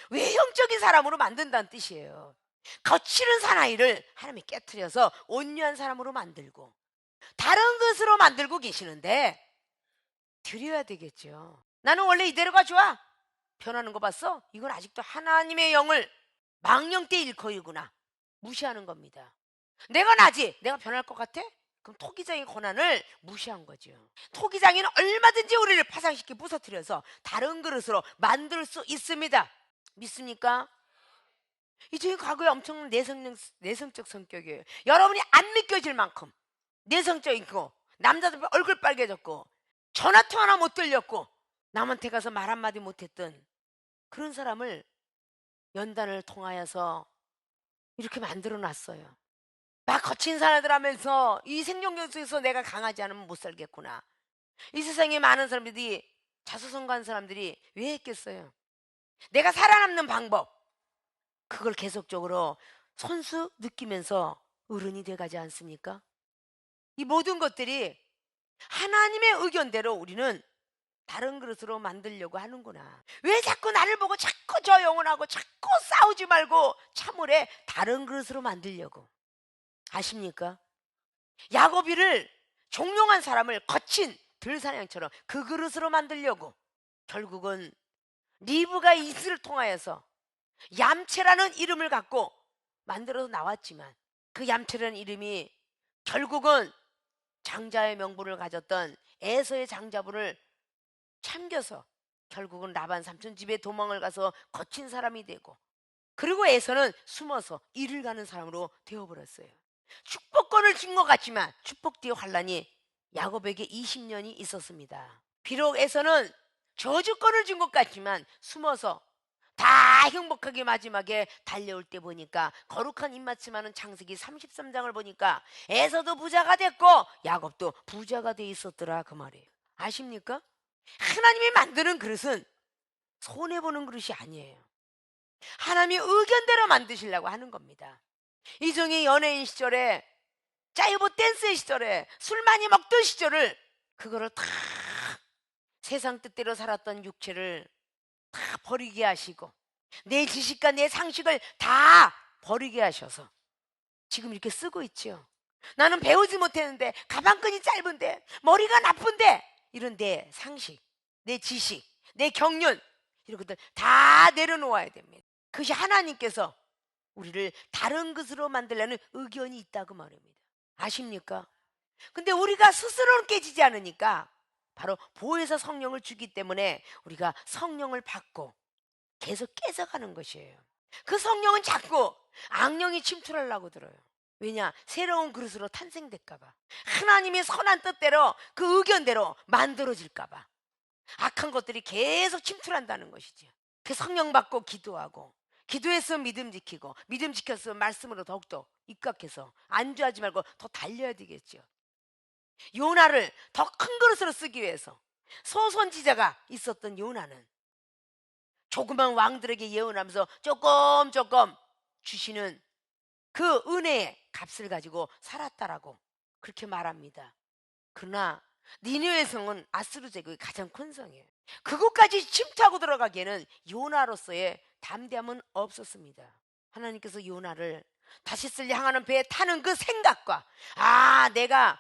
외형적인 사람으로 만든다는 뜻이에요. 거칠은 사나이를 하나님이 깨트려서 온유한 사람으로 만들고 다른 것으로 만들고 계시는데 드려야 되겠죠. 나는 원래 이대로가 좋아, 변하는 거 봤어? 이건 아직도 하나님의 영을 망령 때 일컬이구나, 무시하는 겁니다. 내가 나지, 내가 변할 것 같아? 그럼 토기장의 권한을 무시한 거죠. 토기장이는 얼마든지 우리를 파상시켜 부서뜨려서 다른 그릇으로 만들 수 있습니다. 믿습니까? 이제 과거에 엄청난 내성적 성격이에요. 여러분이 안 믿겨질 만큼 내성적이고 남자들 얼굴 빨개졌고 전화통 하나 못 들렸고 남한테 가서 말 한마디 못했던 그런 사람을 연단을 통하여서 이렇게 만들어 놨어요. 막 거친 사람들 하면서 이 생존경에서 내가 강하지 않으면 못 살겠구나. 이 세상에 많은 사람들이 자수성가한 사람들이 왜 했겠어요? 내가 살아남는 방법, 그걸 계속적으로 손수 느끼면서 어른이 돼가지 않습니까? 이 모든 것들이 하나님의 의견대로 우리는 다른 그릇으로 만들려고 하는구나. 왜 자꾸 나를 보고 자꾸 저 영혼하고 자꾸 싸우지 말고 참으래 다른 그릇으로 만들려고 아십니까? 야곱이를 종용한 사람을 거친 들사냥처럼 그 그릇으로 만들려고 결국은 리브가 이스를 통하여서 얌체라는 이름을 갖고 만들어서 나왔지만 그 얌체라는 이름이 결국은 장자의 명분을 가졌던 에서의 장자분을 참겨서 결국은 라반 삼촌 집에 도망을 가서 거친 사람이 되고, 그리고 에서는 숨어서 일을 가는 사람으로 되어버렸어요. 축복권을 준 것 같지만 축복 뒤에 환란이 야곱에게 20년이 있었습니다. 비록 에서는 저주권을 준 것 같지만 숨어서 다 행복하게 마지막에 달려올 때 보니까 거룩한 입맞춤하는 창세기 33장을 보니까 에서도 부자가 됐고 야곱도 부자가 돼 있었더라 그 말이에요. 아십니까? 하나님이 만드는 그릇은 손해보는 그릇이 아니에요. 하나님이 의견대로 만드시려고 하는 겁니다. 이종이 연예인 시절에 짜이보 댄스 시절에 술 많이 먹던 시절을 그거를 다 세상 뜻대로 살았던 육체를 다 버리게 하시고 내 지식과 내 상식을 다 버리게 하셔서 지금 이렇게 쓰고 있죠. 나는 배우지 못했는데 가방끈이 짧은데 머리가 나쁜데 이런 내 상식, 내 지식, 내 경륜 이런 것들 다 내려놓아야 됩니다. 그것이 하나님께서 우리를 다른 것으로 만들려는 의견이 있다고 말입니다. 아십니까? 근데 우리가 스스로는 깨지지 않으니까 바로 보혜사 성령을 주기 때문에 우리가 성령을 받고 계속 깨져가는 것이에요. 그 성령은 자꾸 악령이 침투하려고 들어요. 왜냐? 새로운 그릇으로 탄생될까봐, 하나님의 선한 뜻대로 그 의견대로 만들어질까봐 악한 것들이 계속 침투한다는 것이죠. 그 성령 받고 기도하고 기도했으면 믿음 지키고 믿음 지켰으면 말씀으로 더욱더 입각해서 안주하지 말고 더 달려야 되겠죠. 요나를 더 큰 그릇으로 쓰기 위해서 소선지자가 있었던 요나는 조그만 왕들에게 예언하면서 조금 주시는 그 은혜의 값을 가지고 살았다라고 그렇게 말합니다. 그러나 니느웨 성은 아수르 제국의 가장 큰 성이에요. 그곳까지 침투하고 들어가기에는 요나로서의 담대함은 없었습니다. 하나님께서 요나를 다시스를 향하는 배에 타는 그 생각과 내가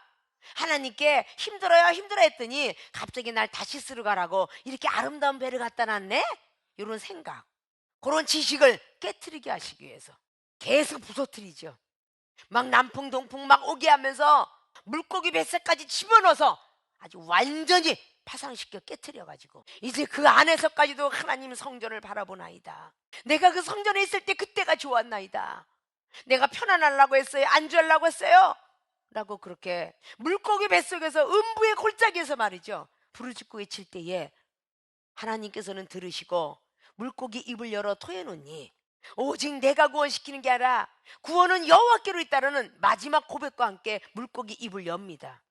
하나님께 힘들어요 했더니 갑자기 날 다시스로 가라고 이렇게 아름다운 배를 갖다 놨네? 이런 생각, 그런 지식을 깨트리게 하시기 위해서 계속 부서뜨리죠. 막 남풍 동풍 막 오게 하면서 물고기 뱃살까지 집어넣어서 아주 완전히 파상시켜 깨트려가지고 이제 그 안에서까지도 하나님 성전을 바라보나이다. 내가 그 성전에 있을 때 그때가 좋았나이다. 내가 편안하려고 했어요? 안주하려고 했어요? 라고 그렇게 물고기 뱃속에서 음부의 골짜기에서 말이죠, 부르짖고 외칠 때에 하나님께서는 들으시고 물고기 입을 열어 토해놓니 오직 내가 구원시키는 게 아니라 구원은 여호와께로 있다라는 마지막 고백과 함께 물고기 입을 엽니다.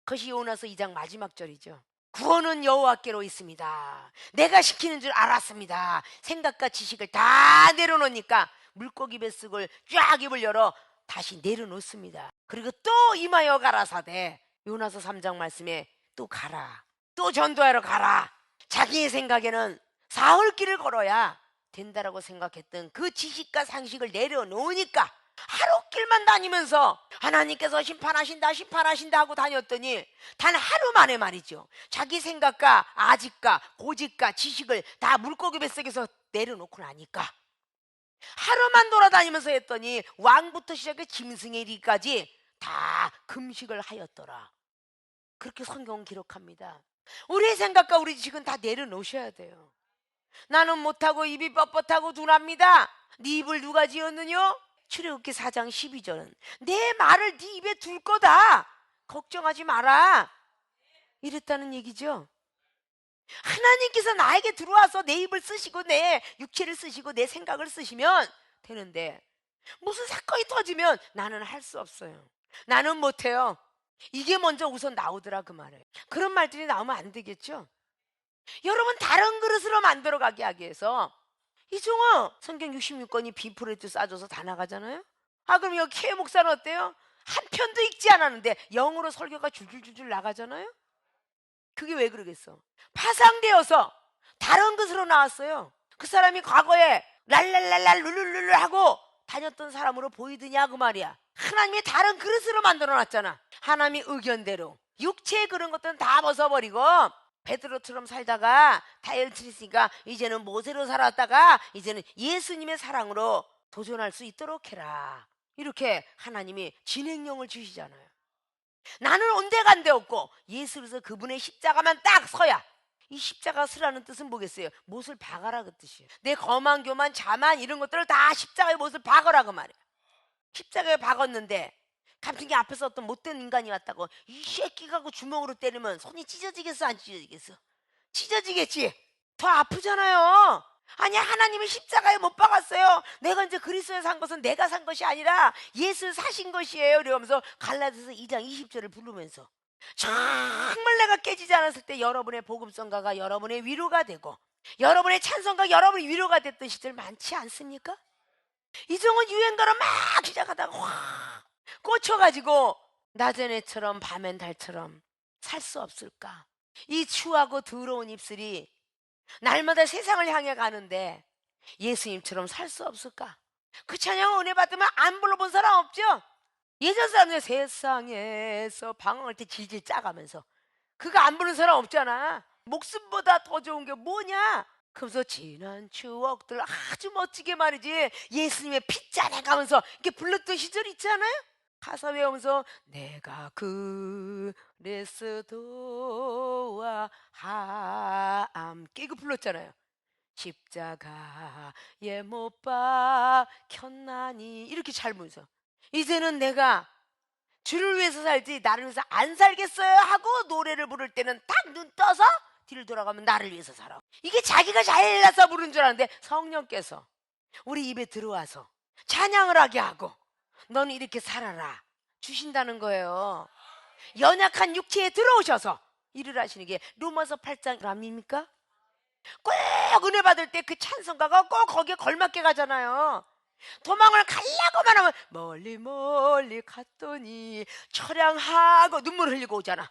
그것이 요나서 2장 마지막 절이죠. 구원은 여호와께로 있습니다. 내가 시키는 줄 알았습니다. 생각과 지식을 다 내려놓으니까 물고기 뱃속을 쫙 입을 열어 다시 내려놓습니다. 그리고 또 임하여 가라사대, 요나서 3장 말씀에 또 가라, 또 전도하러 가라. 자기의 생각에는 사흘길을 걸어야 된다라고 생각했던 그 지식과 상식을 내려놓으니까 하루길만 다니면서 하나님께서 심판하신다 하고 다녔더니 단 하루 만에 말이죠, 자기 생각과 아직과 고집과 지식을 다 물고기 뱃속에서 내려놓고 나니까 하루만 돌아다니면서 했더니 왕부터 시작해 짐승에리까지 다 금식을 하였더라. 그렇게 성경은 기록합니다. 우리의 생각과 우리 지식은 다 내려놓으셔야 돼요. 나는 못하고 입이 뻣뻣하고 둔합니다. 네 입을 누가 지었느냐? 출애굽기 4장 12절은 내 말을 네 입에 둘 거다, 걱정하지 마라, 이랬다는 얘기죠. 하나님께서 나에게 들어와서 내 입을 쓰시고 내 육체를 쓰시고 내 생각을 쓰시면 되는데 무슨 사건이 터지면 나는 할 수 없어요, 나는 못해요, 이게 먼저 우선 나오더라 그 말이에요. 그런 말들이 나오면 안 되겠죠. 여러분, 다른 그릇으로 만들어가게 하기 위해서 이종호 성경 66권이 비프레트 싸줘서 다 나가잖아요. 그럼 여기 K 목사는 어때요? 한 편도 읽지 않았는데 영어로 설교가 줄줄줄줄 나가잖아요. 그게 왜 그러겠어? 파상되어서 다른 것으로 나왔어요. 그 사람이 과거에 랄랄랄랄 룰룰룰 하고 다녔던 사람으로 보이더냐 그 말이야. 하나님이 다른 그릇으로 만들어놨잖아. 하나님의 의견대로. 육체의 그런 것들은 다 벗어버리고 베드로처럼 살다가 다이어트 했으니까 이제는 모세로 살았다가 이제는 예수님의 사랑으로 도전할 수 있도록 해라. 이렇게 하나님이 진행령을 주시잖아요. 나는 온데간데 없고 예수로서 그분의 십자가만 딱 서야. 이 십자가 서라는 뜻은 뭐겠어요? 못을 박아라 그 뜻이에요. 내 거만 교만 자만 이런 것들을 다 십자가에 못을 박아라 그 말이에요. 십자가에 박았는데 감춘기 앞에서 어떤 못된 인간이 왔다고 이 새끼가 그 주먹으로 때리면 손이 찢어지겠어 안 찢어지겠어? 찢어지겠지. 더 아프잖아요. 아니 하나님이 십자가에 못 박았어요. 내가 이제 그리스도에 산 것은 내가 산 것이 아니라 예수 사신 것이에요. 이러면서 갈라디아서 2장 20절을 부르면서 정말 내가 깨지지 않았을 때 여러분의 복음성가가 여러분의 위로가 되고 여러분의 찬송가 여러분의 위로가 됐던 시절 많지 않습니까? 이종은 유행가로 막 시작하다가 확 꽂혀가지고 낮엔 해처럼 밤엔 달처럼 살 수 없을까? 이 추하고 더러운 입술이 날마다 세상을 향해 가는데 예수님처럼 살 수 없을까? 그 찬양 은혜 받으면 안 불러본 사람 없죠? 예전 사람들 세상에서 방황할 때 질질 짜가면서 그거 안 부르는 사람 없잖아. 목숨보다 더 좋은 게 뭐냐? 그러면서 지난 추억들 아주 멋지게 말이지 예수님의 핏잔해 가면서 이렇게 불렀던 시절 있잖아요. 가사 외우면서 내가 그리스도와 함께 이거 불렀잖아요. 십자가에 못 박혔나니 이렇게 잘 부르면서 이제는 내가 주를 위해서 살지 나를 위해서 안 살겠어요 하고 노래를 부를 때는 딱 눈 떠서 뒤를 돌아가면 나를 위해서 살아. 이게 자기가 잘나서 부르는 줄 알았는데 성령께서 우리 입에 들어와서 찬양을 하게 하고 너는 이렇게 살아라 주신다는 거예요. 연약한 육체에 들어오셔서 일을 하시는 게 로마서 8장 아닙니까? 꼭 은혜 받을 때 그 찬송가가 꼭 거기에 걸맞게 가잖아요. 도망을 가려고만 하면 멀리 멀리 갔더니 처량하고 눈물 흘리고 오잖아.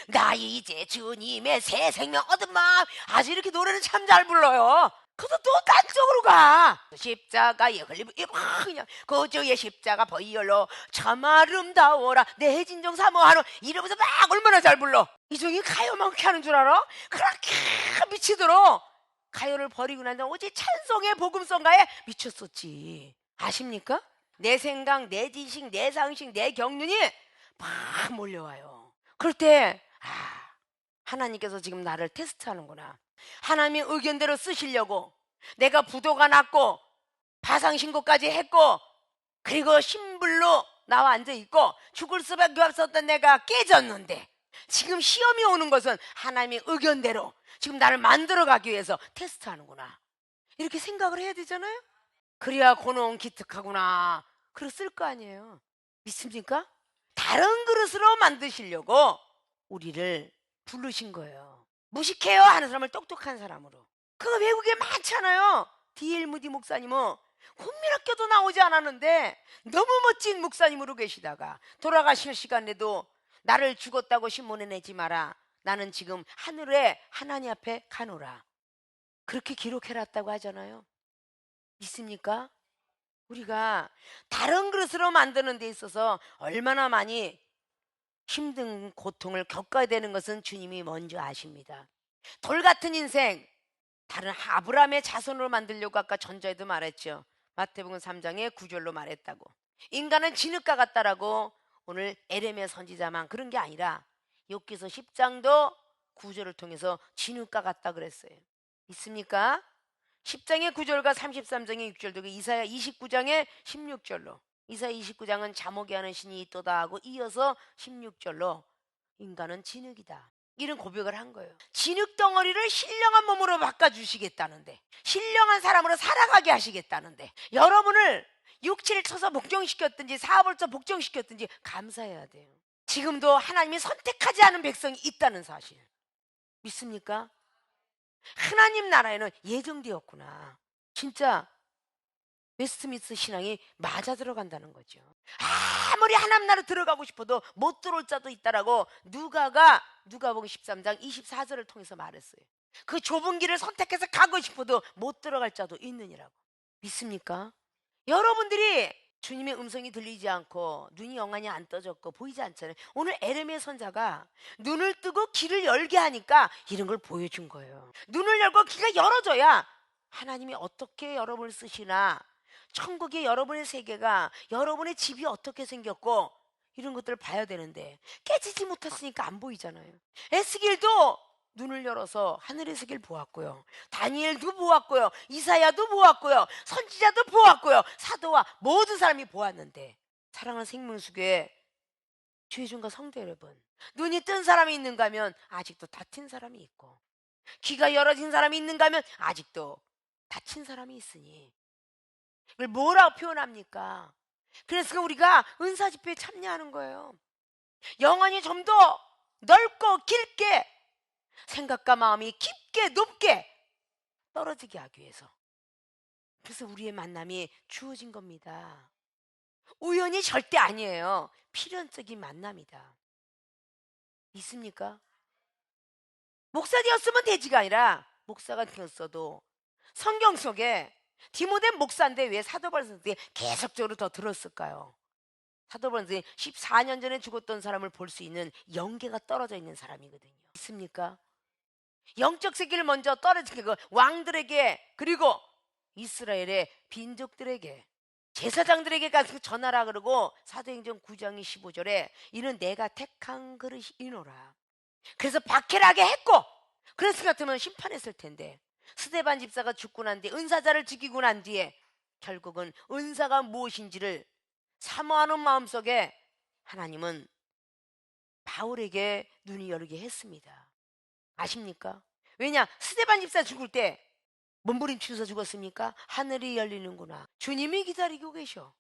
나 이제 주님의 새 생명 얻은 마음. 아주 이렇게 노래는 참 잘 불러요. 그래도 또 딴 쪽으로 가. 십자가에 흘리고 그냥 그 주의 십자가 보혈로 참 아름다워라 내 진정 사모하노 이러면서 막 얼마나 잘 불러. 이종이 가요만 그렇게 하는 줄 알아? 그렇게 미치도록 가요를 버리고 난 다음 오직 찬송의 복음성가에 미쳤었지. 아십니까? 내 생각, 내 지식, 내 상식, 내 경륜이 막 몰려와요. 그럴 때 하나님께서 지금 나를 테스트하는구나. 하나님의 의견대로 쓰시려고 내가 부도가 났고 파상신고까지 했고 그리고 신불로 나와 앉아있고 죽을 수밖에 없었던 내가 깨졌는데 지금 시험이 오는 것은 하나님의 의견대로 지금 나를 만들어가기 위해서 테스트하는구나. 이렇게 생각을 해야 되잖아요. 그래야 고농 기특하구나. 그랬을 거 아니에요. 믿습니까? 다른 그릇으로 만드시려고 우리를 부르신 거예요. 무식해요 하는 사람을 똑똑한 사람으로. 그거 외국에 많잖아요. D.L. 무디 목사님은 훈민학교도 나오지 않았는데 너무 멋진 목사님으로 계시다가 돌아가실 시간에도 나를 죽었다고 신문에 내지 마라. 나는 지금 하늘에 하나님 앞에 가노라. 그렇게 기록해놨다고 하잖아요. 믿습니까? 우리가 다른 그릇으로 만드는 데 있어서 얼마나 많이 힘든 고통을 겪어야 되는 것은 주님이 먼저 아십니다. 돌 같은 인생, 다른 아브라함의 자손으로 만들려고 아까 전자에도 말했죠. 마태복음 3장의 9절로 말했다고. 인간은 진흙과 같다라고. 오늘 에레미야 선지자만 그런 게 아니라 욥기서 10장도 9절을 통해서 진흙과 같다 그랬어요. 있습니까? 10장의 9절과 33장의 6절도 이사야 29장의 16절로 이사야 29장은 잠오게 하는 신이 있도다 하고 이어서 16절로 인간은 진흙이다 이런 고백을 한 거예요. 진흙 덩어리를 신령한 몸으로 바꿔주시겠다는데 신령한 사람으로 살아가게 하시겠다는데 여러분을 육체를 쳐서 복종시켰든지 사업을 쳐 복종시켰든지 감사해야 돼요. 지금도 하나님이 선택하지 않은 백성이 있다는 사실 믿습니까? 하나님 나라에는 예정되었구나. 진짜 웨스트민스터 신앙이 맞아 들어간다는 거죠. 아무리 하나님 나라 들어가고 싶어도 못 들어올 자도 있다라고 누가복음 13장 24절을 통해서 말했어요. 그 좁은 길을 선택해서 가고 싶어도 못 들어갈 자도 있느니라고. 믿습니까? 여러분들이 주님의 음성이 들리지 않고 눈이 영안이 안 떠졌고 보이지 않잖아요. 오늘 에레미야 선자가 눈을 뜨고 길을 열게 하니까 이런 걸 보여준 거예요. 눈을 열고 귀가 열어져야 하나님이 어떻게 여러분을 쓰시나, 천국의 여러분의 세계가, 여러분의 집이 어떻게 생겼고 이런 것들을 봐야 되는데 깨지지 못했으니까 안 보이잖아요. 에스겔도 눈을 열어서 하늘의 세계를 보았고요. 다니엘도 보았고요. 이사야도 보았고요. 선지자도 보았고요. 사도와 모든 사람이 보았는데 사랑하는 생명수교회 주의중과 성도 여러분, 눈이 뜬 사람이 있는가 하면 아직도 다친 사람이 있고, 귀가 열어진 사람이 있는가 하면 아직도 다친 사람이 있으니 이걸 뭐라고 표현합니까? 그래서 우리가 은사 집회에 참여하는 거예요. 영혼이 좀 더 넓고 길게, 생각과 마음이 깊게 높게 떨어지게 하기 위해서. 그래서 우리의 만남이 주어진 겁니다. 우연이 절대 아니에요. 필연적인 만남이다. 있습니까? 목사 되었으면 되지가 아니라, 목사가 되었어도 성경 속에 디모데 목사인데 왜 사도 바울 선생님이 계속적으로 더 들었을까요? 사도 바울 선생님이 14년 전에 죽었던 사람을 볼 수 있는 영계가 떨어져 있는 사람이거든요. 있습니까? 영적 세계를 먼저 떨어진 그 왕들에게, 그리고 이스라엘의 빈족들에게, 제사장들에게 가서 전하라 그러고, 사도행전 9장 15절에 이는 내가 택한 그릇이노라. 그래서 박해하게 했고, 그랬을 같으면 심판했을 텐데, 스데반 집사가 죽고 난 뒤에, 은사자를 죽이고 난 뒤에 결국은 은사가 무엇인지를 사모하는 마음속에 하나님은 바울에게 눈이 열리게 했습니다. 아십니까? 왜냐? 스데반 집사 죽을 때 몸부림치면서 죽었습니까? 하늘이 열리는구나, 주님이 기다리고 계셔.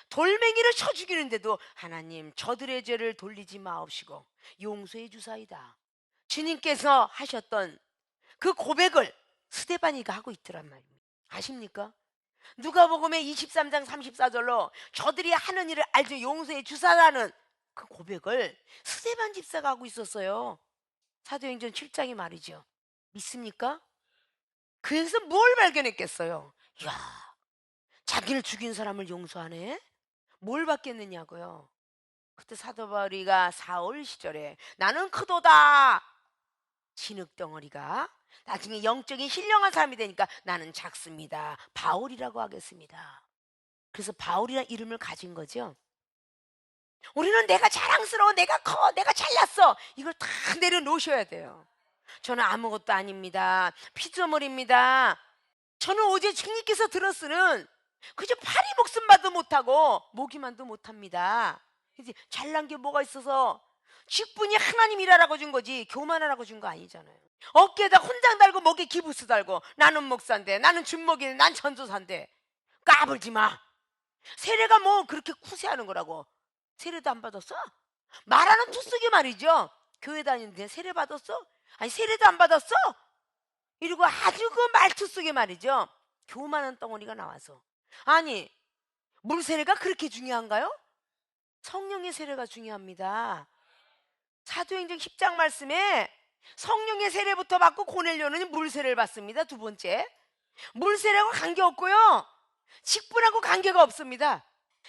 돌멩이를 쳐 죽이는데도 하나님 저들의 죄를 돌리지 마옵시고 용서해 주사이다, 주님께서 하셨던 그 고백을 스데반이가 하고 있더란 말입니다. 아십니까? 누가복음의 23장 34절로 저들이 하는 일을 알죠 용서해 주사라는 그 고백을 스데반 집사가 하고 있었어요. 사도행전 7장이 말이죠. 믿습니까? 그래서 뭘 발견했겠어요? 이야, 자기를 죽인 사람을 용서하네? 뭘 받겠느냐고요. 그때 사도 바울이가 사울 시절에 나는 크도다, 진흙덩어리가 나중에 영적인 신령한 사람이 되니까 나는 작습니다, 바울이라고 하겠습니다. 그래서 바울이라는 이름을 가진 거죠. 우리는 내가 자랑스러워, 내가 커, 내가 잘났어, 이걸 다 내려놓으셔야 돼요. 저는 아무것도 아닙니다, 피조물입니다. 저는 어제 주님께서 들었으는 그저 파리 목숨만도 못하고 모기만도 못합니다. 이제 잘난 게 뭐가 있어서, 직분이 하나님 일하라고 준 거지 교만하라고 준 거 아니잖아요. 어깨에다 혼장 달고 목에 기부스 달고 나는 목사인데, 나는 준목인데, 난 전도사인데, 까불지 마. 세례가 뭐 그렇게 쿠세하는 거라고. 세례도 안 받았어? 말하는 투쓰기 말이죠. 교회 다니는데 세례 받았어? 아니 세례도 안 받았어? 이러고 아주 그 말투 쓰게 말이죠. 교만한 덩어리가 나와서. 아니, 물 세례가 그렇게 중요한가요? 성령의 세례가 중요합니다. 사도행전 10장 말씀에 성령의 세례부터 받고 고넬료는 물 세례를 받습니다. 두 번째, 물 세례하고 관계없고요, 직분하고 관계가 없습니다.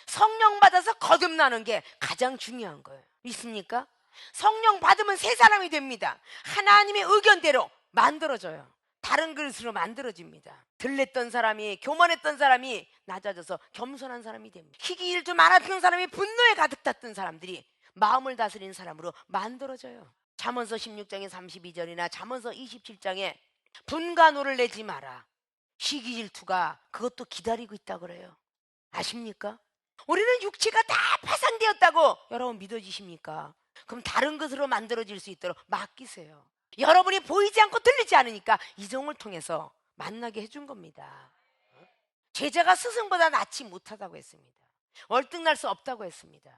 성령 받아서 거듭나는 게 가장 중요한 거예요. 믿습니까? 성령 받으면 새 사람이 됩니다. 하나님의 의견대로 만들어져요. 다른 그릇으로 만들어집니다. 들렸던 사람이, 교만했던 사람이 낮아져서 겸손한 사람이 됩니다. 희귀일 좀 많았던 사람이 분노에 가득 찼던 사람들이 마음을 다스리는 사람으로 만들어져요. 잠언서 16장의 32절이나 잠언서 27장에 분간호를 내지 마라, 희귀 질투가 그것도 기다리고 있다 그래요. 아십니까? 우리는 육체가 다 파산되었다고 여러분 믿어지십니까? 그럼 다른 것으로 만들어질 수 있도록 맡기세요. 여러분이 보이지 않고 들리지 않으니까 이종을 통해서 만나게 해준 겁니다. 제자가 스승보다 낫지 못하다고 했습니다. 월등날 수 없다고 했습니다.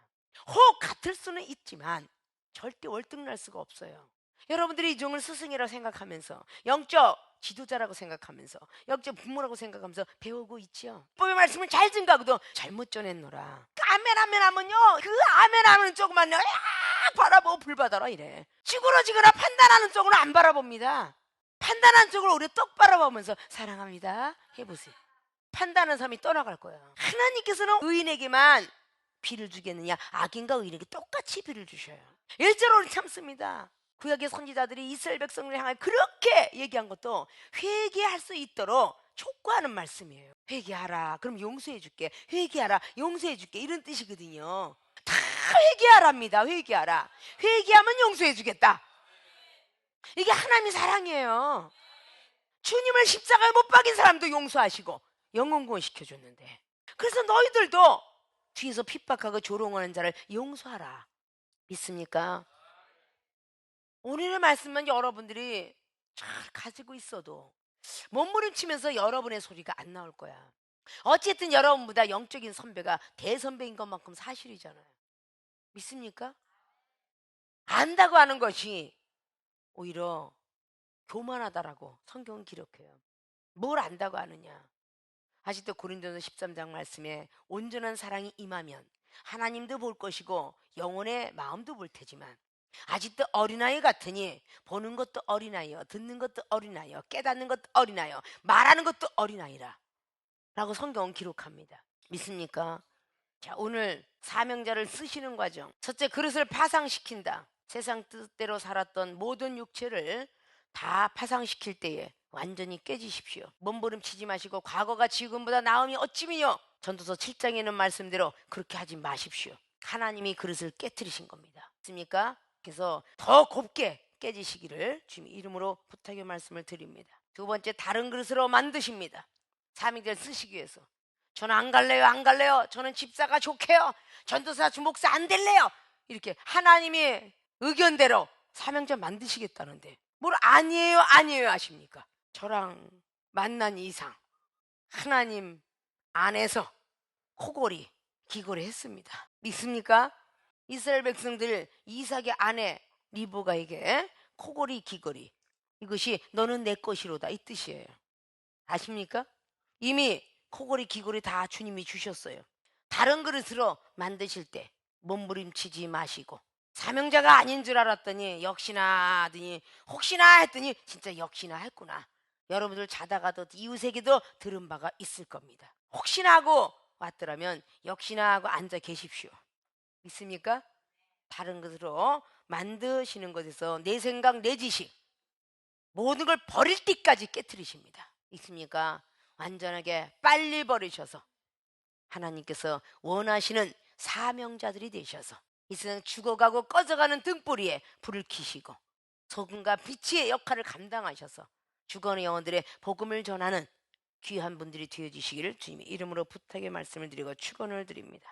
혹 같을 수는 있지만 절대 월등날 수가 없어요. 여러분들이 이종을 스승이라고 생각하면서, 영적 지도자라고 생각하면서, 영적 부모라고 생각하면서 배우고 있죠. 법의 말씀을 잘 증가하고도 잘못 전했노라. 아멘 아멘 하면요, 그 아멘 하는 쪽만요 바라보고 불받아라 이래. 찌그러지거나 판단하는 쪽으로 안 바라봅니다. 판단하는 쪽으로 우리 똑 바라보면서 사랑합니다 해보세요. 판단하는 사람이 떠나갈 거예요. 하나님께서는 의인에게만 비를 주겠느냐, 악인과 의인에게 똑같이 비를 주셔요. 일절로 참습니다. 구약의 선지자들이 이스라엘 백성을 향해 그렇게 얘기한 것도 회개할 수 있도록 촉구하는 말씀이에요. 회개하라, 그럼 용서해 줄게. 회개하라, 용서해 줄게, 이런 뜻이거든요. 다 회개하랍니다. 회개하라, 회개하면 용서해 주겠다. 이게 하나님의 사랑이에요. 주님을 십자가에 못 박인 사람도 용서하시고 영혼구원 시켜줬는데, 그래서 너희들도 뒤에서 핍박하고 조롱하는 자를 용서하라. 믿습니까? 오늘의 말씀은 여러분들이 잘 가지고 있어도 몸부림치면서 여러분의 소리가 안 나올 거야. 어쨌든 여러분보다 영적인 선배가 대선배인 것만큼 사실이잖아요. 믿습니까? 안다고 하는 것이 오히려 교만하다라고 성경은 기록해요. 뭘 안다고 하느냐? 아직도 고린도서 13장 말씀에 온전한 사랑이 임하면 하나님도 볼 것이고 영혼의 마음도 볼 테지만 아직도 어린아이 같으니 보는 것도 어린아이요, 듣는 것도 어린아이요, 깨닫는 것도 어린아이요, 말하는 것도 어린아이라 라고 성경은 기록합니다. 믿습니까? 자, 오늘 사명자를 쓰시는 과정. 첫째, 그릇을 파상시킨다. 세상 뜻대로 살았던 모든 육체를 다 파상시킬 때에 완전히 깨지십시오. 몸부림치지 마시고 과거가 지금보다 나음이 어찌미뇨. 전도서 7장에는 말씀대로 그렇게 하지 마십시오. 하나님이 그릇을 깨뜨리신 겁니다. 맞습니까? 그래서 더 곱게 깨지시기를 주님 이름으로 부탁의 말씀을 드립니다. 두 번째, 다른 그릇으로 만드십니다. 사명자를 쓰시기 위해서. 저는 안 갈래요, 안 갈래요. 저는 집사가 좋게요. 전도사 주목사 안 될래요. 이렇게 하나님의 의견대로 사명자 만드시겠다는데 뭘 아니에요, 아니에요 하십니까? 저랑 만난 이상 하나님 안에서 코골이 기골이 했습니다. 믿습니까? 이스라엘 백성들 이삭의 아내 리브가에게 코골이 기골이 이것이 너는 내 것이로다 이 뜻이에요. 아십니까? 이미 코골이 기골이 다 주님이 주셨어요. 다른 그릇으로 만드실 때 몸부림치지 마시고 사명자가 아닌 줄 알았더니 역시나 하더니 혹시나 했더니 진짜 역시나 했구나. 여러분들 자다가도 이웃에게도 들은 바가 있을 겁니다. 혹시나 하고 왔더라면 역시나 하고 앉아 계십시오. 믿습니까? 다른 것으로 만드시는 것에서 내 생각 내 지식 모든 걸 버릴 때까지 깨트리십니다. 있습니까? 완전하게 빨리 버리셔서 하나님께서 원하시는 사명자들이 되셔서 이 세상 죽어가고 꺼져가는 등불위에 불을 켜시고 소금과 빛의 역할을 감당하셔서 죽어가는 영혼들의 복음을 전하는 귀한 분들이 되어주시기를 주님의 이름으로 부탁의 말씀을 드리고 축원을 드립니다.